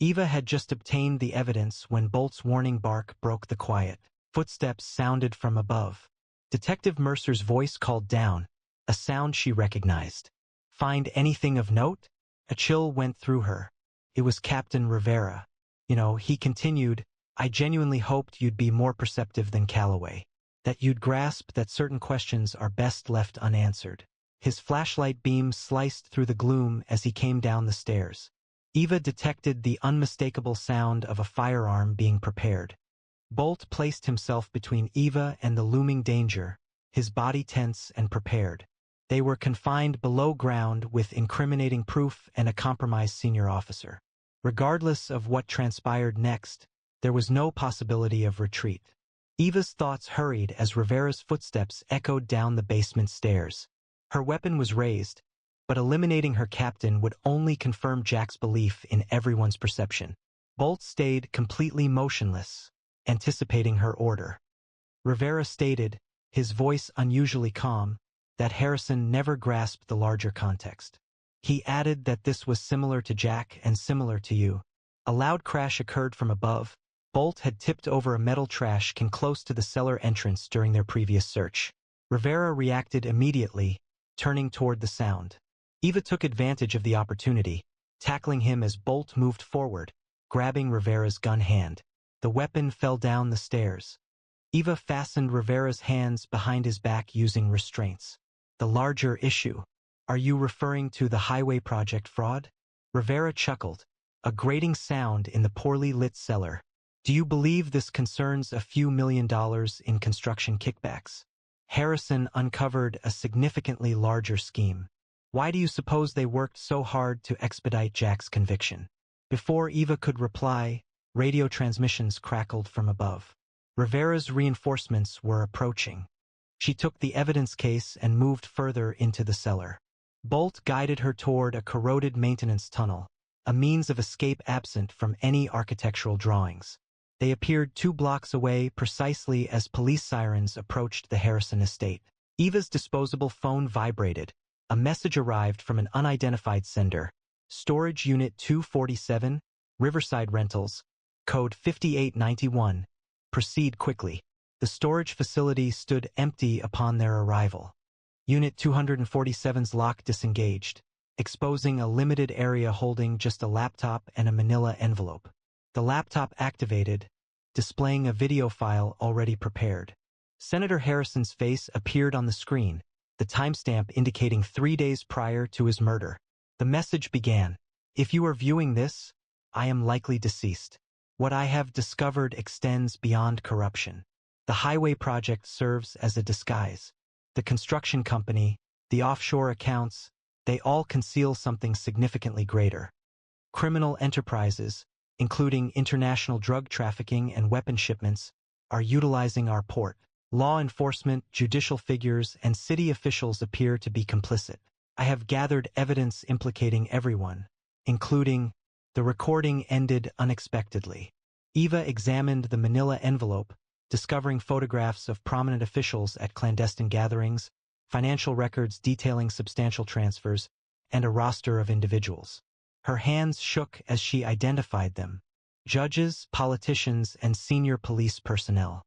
Eva had just obtained the evidence when Bolt's warning bark broke the quiet. Footsteps sounded from above. Detective Mercer's voice called down, a sound she recognized. "Find anything of note?" A chill went through her. It was Captain Rivera. He continued, "I genuinely hoped you'd be more perceptive than Calloway. That you'd grasp that certain questions are best left unanswered." His flashlight beam sliced through the gloom as he came down the stairs. Eva detected the unmistakable sound of a firearm being prepared. Bolt placed himself between Eva and the looming danger, his body tense and prepared. They were confined below ground with incriminating proof and a compromised senior officer. Regardless of what transpired next, there was no possibility of retreat. Eva's thoughts hurried as Rivera's footsteps echoed down the basement stairs. Her weapon was raised, but eliminating her captain would only confirm Jack's belief in everyone's perception. Bolt stayed completely motionless, anticipating her order. Rivera stated, his voice unusually calm, that Harrison never grasped the larger context. He added that this was similar to Jack and similar to you. A loud crash occurred from above. Bolt had tipped over a metal trash can close to the cellar entrance during their previous search. Rivera reacted immediately, turning toward the sound. Eva took advantage of the opportunity, tackling him as Bolt moved forward, grabbing Rivera's gun hand. The weapon fell down the stairs. Eva fastened Rivera's hands behind his back using restraints. "The larger issue. Are you referring to the highway project fraud?" Rivera chuckled, a grating sound in the poorly lit cellar. "Do you believe this concerns a few $1 million in construction kickbacks?" Harrison uncovered a significantly larger scheme. "Why do you suppose they worked so hard to expedite Jack's conviction?" Before Eva could reply, radio transmissions crackled from above. Rivera's reinforcements were approaching. She took the evidence case and moved further into the cellar. Bolt guided her toward a corroded maintenance tunnel, a means of escape absent from any architectural drawings. They appeared 2 blocks away precisely as police sirens approached the Harrison estate. Eva's disposable phone vibrated. A message arrived from an unidentified sender. Storage Unit 247, Riverside Rentals, code 5891. Proceed quickly. The storage facility stood empty upon their arrival. Unit 247's lock disengaged. exposing a limited area holding just a laptop and a manila envelope. The laptop activated, displaying a video file already prepared. Senator Harrison's face appeared on the screen, the timestamp indicating 3 days prior to his murder. The message began, "If you are viewing this, I am likely deceased. What I have discovered extends beyond corruption. The highway project serves as a disguise. The construction company, the offshore accounts, they all conceal something significantly greater. Criminal enterprises, including international drug trafficking and weapon shipments, are utilizing our port. Law enforcement, judicial figures, and city officials appear to be complicit. I have gathered evidence implicating everyone, including..." The recording ended unexpectedly. Eva examined the manila envelope, discovering photographs of prominent officials at clandestine gatherings, financial records detailing substantial transfers, and a roster of individuals. Her hands shook as she identified them: judges, politicians, and senior police personnel.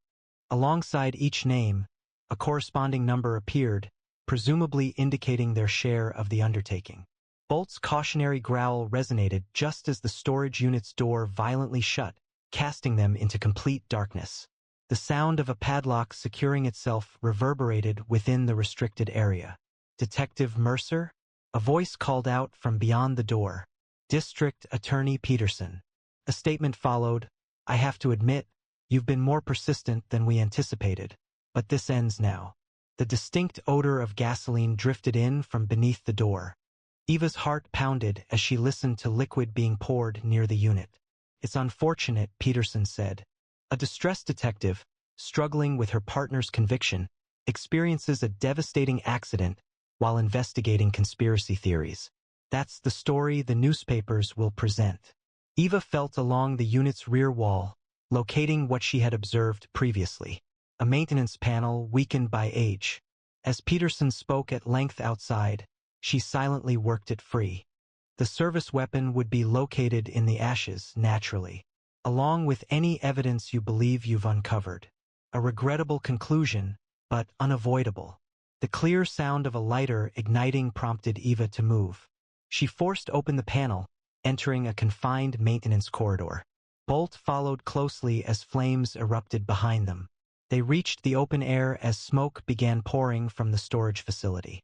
Alongside each name, a corresponding number appeared, presumably indicating their share of the undertaking. Bolt's cautionary growl resonated just as the storage unit's door violently shut, casting them into complete darkness. The sound of a padlock securing itself reverberated within the restricted area. "Detective Mercer?" A voice called out from beyond the door. "District Attorney Peterson." A statement followed. "I have to admit, you've been more persistent than we anticipated, but this ends now." The distinct odor of gasoline drifted in from beneath the door. Eva's heart pounded as she listened to liquid being poured near the unit. "It's unfortunate," Peterson said. "A distressed detective, struggling with her partner's conviction, experiences a devastating accident while investigating conspiracy theories. That's the story the newspapers will present." Eva felt along the unit's rear wall, locating what she had observed previously: a maintenance panel weakened by age. As Peterson spoke at length outside, she silently worked it free. The service weapon would be located in the ashes, naturally, along with any evidence you believe you've uncovered. A regrettable conclusion, but unavoidable. The clear sound of a lighter igniting prompted Eva to move. She forced open the panel, entering a confined maintenance corridor. Bolt followed closely as flames erupted behind them. They reached the open air as smoke began pouring from the storage facility.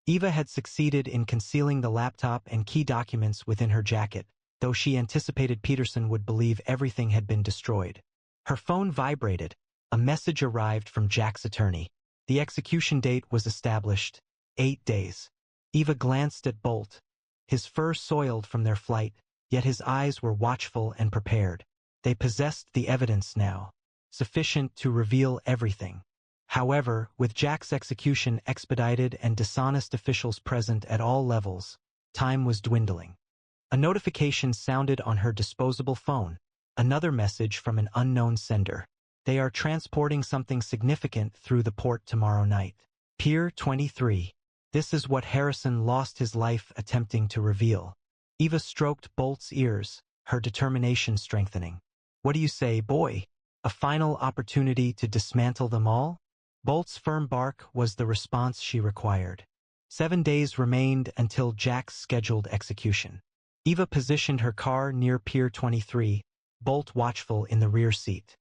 Eva had succeeded in concealing the laptop and key documents within her jacket, though she anticipated Peterson would believe everything had been destroyed. Her phone vibrated. A message arrived from Jack's attorney. The execution date was established: 8 days. Eva glanced at Bolt. His fur soiled from their flight, yet his eyes were watchful and prepared. They possessed the evidence now, sufficient to reveal everything. However, with Jack's execution expedited and dishonest officials present at all levels, time was dwindling. A notification sounded on her disposable phone, another message from an unknown sender. "They are transporting something significant through the port tomorrow night. Pier 23. This is what Harrison lost his life attempting to reveal." Eva stroked Bolt's ears, her determination strengthening. "What do you say, boy? A final opportunity to dismantle them all?" Bolt's firm bark was the response she required. 7 days remained until Jack's scheduled execution. Eva positioned her car near Pier 23, Bolt watchful in the rear seat.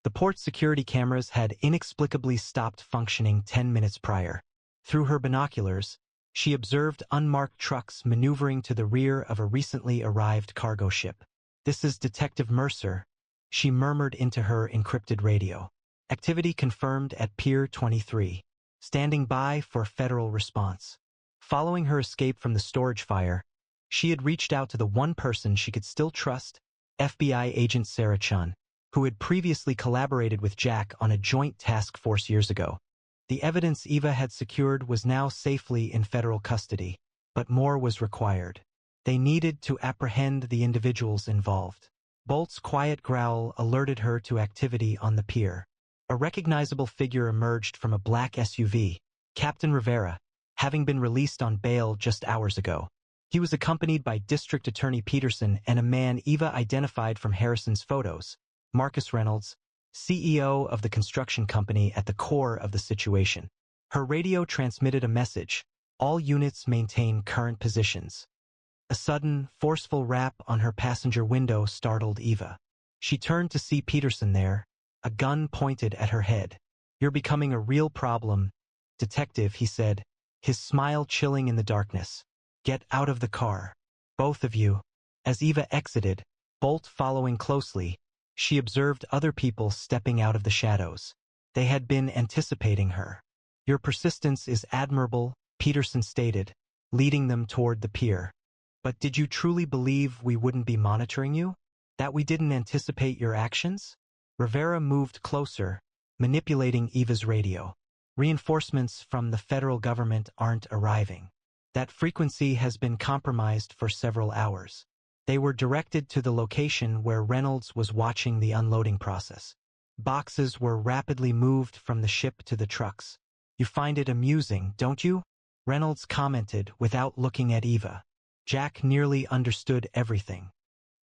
The port security cameras had inexplicably stopped functioning 10 minutes prior. Through her binoculars, she observed unmarked trucks maneuvering to the rear of a recently arrived cargo ship. "This is Detective Mercer," she murmured into her encrypted radio. "Activity confirmed at Pier 23. Standing by for federal response." Following her escape from the storage fire, she had reached out to the one person she could still trust, FBI agent Sarah Chun, who had previously collaborated with Jack on a joint task force years ago. The evidence Eva had secured was now safely in federal custody, but more was required. They needed to apprehend the individuals involved. Bolt's quiet growl alerted her to activity on the pier. A recognizable figure emerged from a black SUV, Captain Rivera, having been released on bail just hours ago. He was accompanied by District Attorney Peterson and a man Eva identified from Harrison's photos, Marcus Reynolds, CEO of the construction company at the core of the situation. Her radio transmitted a message: All units maintain current positions. A sudden, forceful rap on her passenger window startled Eva. She turned to see Peterson there, a gun pointed at her head. "You're becoming a real problem, Detective," he said, his smile chilling in the darkness. "Get out of the car. Both of you." As Eva exited, Bolt following closely, she observed other people stepping out of the shadows. They had been anticipating her. "Your persistence is admirable," Peterson stated, leading them toward the pier. "But did you truly believe we wouldn't be monitoring you? That we didn't anticipate your actions?" Rivera moved closer, manipulating Eva's radio. "Reinforcements from the federal government aren't arriving. That frequency has been compromised for several hours." They were directed to the location where Reynolds was watching the unloading process. Boxes were rapidly moved from the ship to the trucks. "You find it amusing, don't you?" Reynolds commented without looking at Eva. Jack nearly understood everything.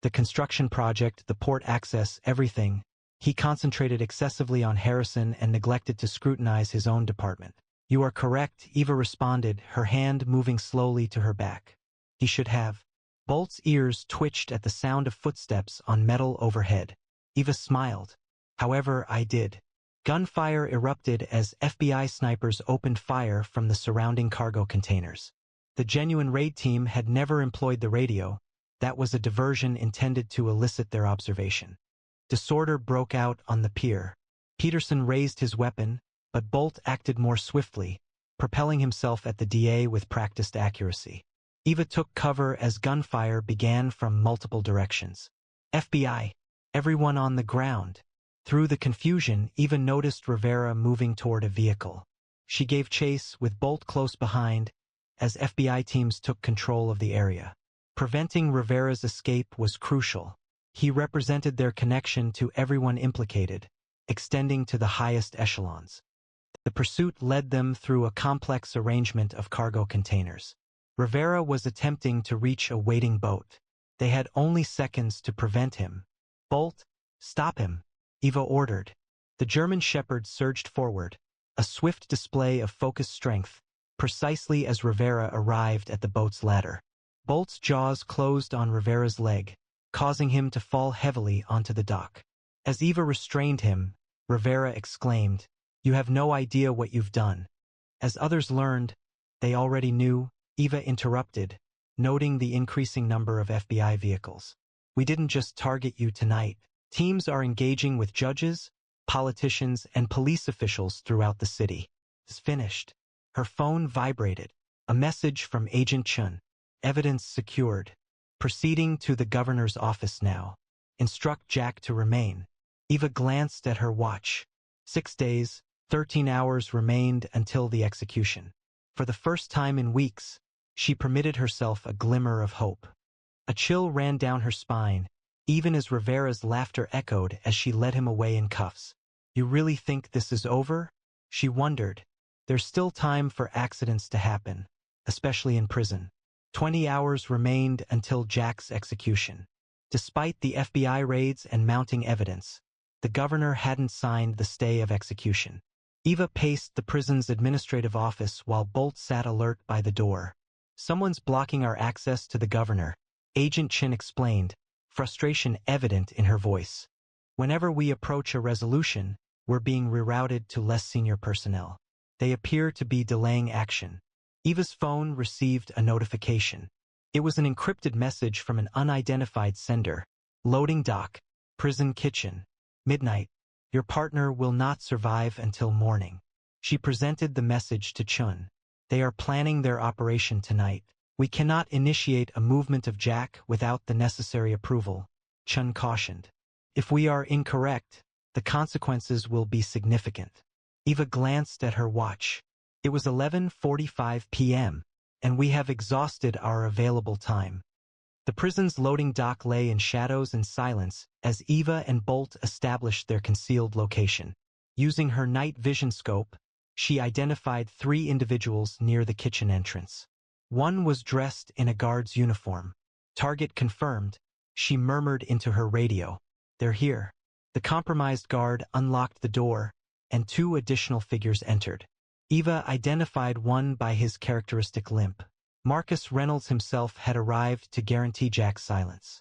The construction project, the port access, everything. He concentrated excessively on Harrison and neglected to scrutinize his own department. "You are correct," Eva responded, her hand moving slowly to her back. "He should have." Bolt's ears twitched at the sound of footsteps on metal overhead. Eva smiled. "However, I did." Gunfire erupted as FBI snipers opened fire from the surrounding cargo containers. The genuine raid team had never employed the radio. That was a diversion intended to elicit their observation. Disorder broke out on the pier. Peterson raised his weapon, but Bolt acted more swiftly, propelling himself at the DA with practiced accuracy. Eva took cover as gunfire began from multiple directions. "FBI! Everyone on the ground!" Through the confusion, Eva noticed Rivera moving toward a vehicle. She gave chase with Bolt close behind as FBI teams took control of the area. Preventing Rivera's escape was crucial. He represented their connection to everyone implicated, extending to the highest echelons. The pursuit led them through a complex arrangement of cargo containers. Rivera was attempting to reach a waiting boat. They had only seconds to prevent him. "Bolt, stop him," Eva ordered. The German Shepherd surged forward, a swift display of focused strength, precisely as Rivera arrived at the boat's ladder. Bolt's jaws closed on Rivera's leg, causing him to fall heavily onto the dock. As Eva restrained him, Rivera exclaimed, "You have no idea what you've done." As others learned, they already knew. Eva interrupted, noting the increasing number of FBI vehicles. "We didn't just target you tonight. Teams are engaging with judges, politicians, and police officials throughout the city." It's finished. Her phone vibrated. A message from Agent Chun. "Evidence secured. Proceeding to the governor's office now. Instruct Jack to remain." Eva glanced at her watch. 6 days, 13 hours remained until the execution. For the first time in weeks, she permitted herself a glimmer of hope. A chill ran down her spine, even as Rivera's laughter echoed as she led him away in cuffs. "You really think this is over?" She wondered. There's still time for accidents to happen, especially in prison. 20 hours remained until Jack's execution. Despite the FBI raids and mounting evidence, the governor hadn't signed the stay of execution. Eva paced the prison's administrative office while Bolt sat alert by the door. "Someone's blocking our access to the governor," Agent Chin explained, frustration evident in her voice. "Whenever we approach a resolution, we're being rerouted to less senior personnel. They appear to be delaying action." Eva's phone received a notification. It was an encrypted message from an unidentified sender. "Loading dock. Prison kitchen. Midnight. Your partner will not survive until morning." She presented the message to Chun. "They are planning their operation tonight. We cannot initiate a movement of Jack without the necessary approval," Chun cautioned. "If we are incorrect, the consequences will be significant." Eva glanced at her watch. It was 11:45 p.m., and we have exhausted our available time. The prison's loading dock lay in shadows and silence as Eva and Bolt established their concealed location. Using her night vision scope, she identified 3 individuals near the kitchen entrance. One was dressed in a guard's uniform. "Target confirmed," she murmured into her radio. "They're here." The compromised guard unlocked the door, and 2 additional figures entered. Eva identified one by his characteristic limp. Marcus Reynolds himself had arrived to guarantee Jack's silence.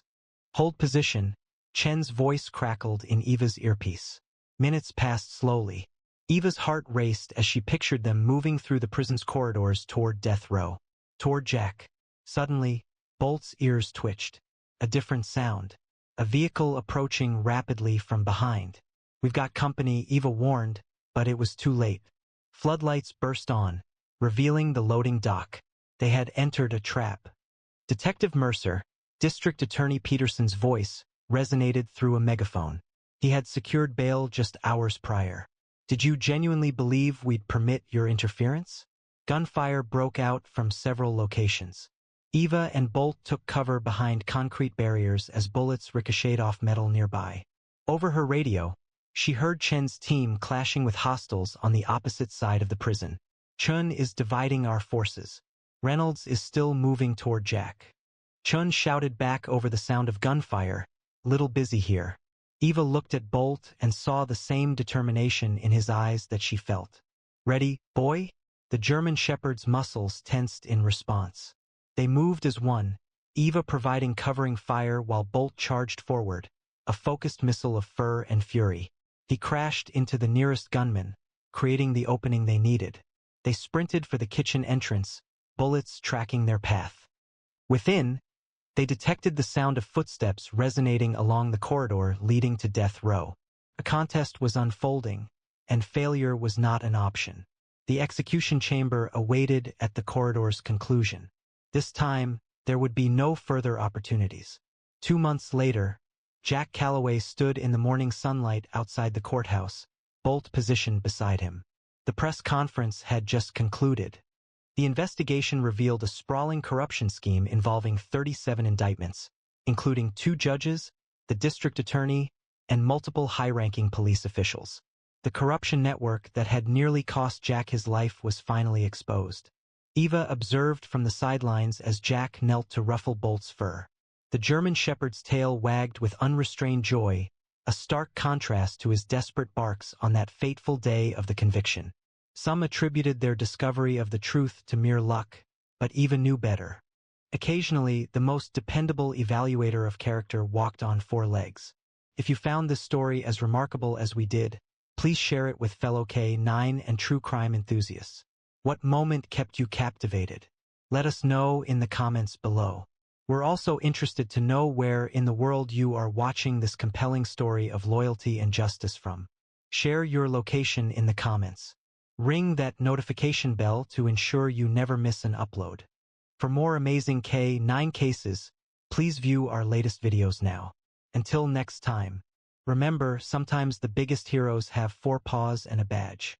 Hold position, Chen's voice crackled in Eva's earpiece. Minutes passed slowly. Eva's heart raced as she pictured them moving through the prison's corridors toward death row. Toward Jack. Suddenly, Bolt's ears twitched. A different sound. A vehicle approaching rapidly from behind. We've got company, Eva warned, but it was too late. Floodlights burst on, revealing the loading dock. They had entered a trap. Detective Mercer, District Attorney Peterson's voice, resonated through a megaphone. He had secured bail just hours prior. Did you genuinely believe we'd permit your interference? Gunfire broke out from several locations. Eva and Bolt took cover behind concrete barriers as bullets ricocheted off metal nearby. Over her radio, she heard Chen's team clashing with hostiles on the opposite side of the prison. Chun is dividing our forces. Reynolds is still moving toward Jack. Chun shouted back over the sound of gunfire, "Little busy here." Eva looked at Bolt and saw the same determination in his eyes that she felt. "Ready, boy?" The German shepherd's muscles tensed in response. They moved as one, Eva providing covering fire while Bolt charged forward, a focused missile of fur and fury. He crashed into the nearest gunman, creating the opening they needed. They sprinted for the kitchen entrance, bullets tracking their path. Within, they detected the sound of footsteps resonating along the corridor leading to death row. A contest was unfolding, and failure was not an option. The execution chamber awaited at the corridor's conclusion. This time, there would be no further opportunities. 2 months later, Jack Calloway stood in the morning sunlight outside the courthouse, Bolt positioned beside him. The press conference had just concluded. The investigation revealed a sprawling corruption scheme involving 37 indictments, including 2 judges, the district attorney, and multiple high-ranking police officials. The corruption network that had nearly cost Jack his life was finally exposed. Eva observed from the sidelines as Jack knelt to ruffle Bolt's fur. The German shepherd's tail wagged with unrestrained joy, a stark contrast to his desperate barks on that fateful day of the conviction. Some attributed their discovery of the truth to mere luck, but Eva knew better. Occasionally, the most dependable evaluator of character walked on 4 legs. If you found this story as remarkable as we did, please share it with fellow K9 and true crime enthusiasts. What moment kept you captivated? Let us know in the comments below. We're also interested to know where in the world you are watching this compelling story of loyalty and justice from. Share your location in the comments. Ring that notification bell to ensure you never miss an upload. For more amazing K9 cases, please view our latest videos now. Until next time, remember, sometimes the biggest heroes have 4 paws and a badge.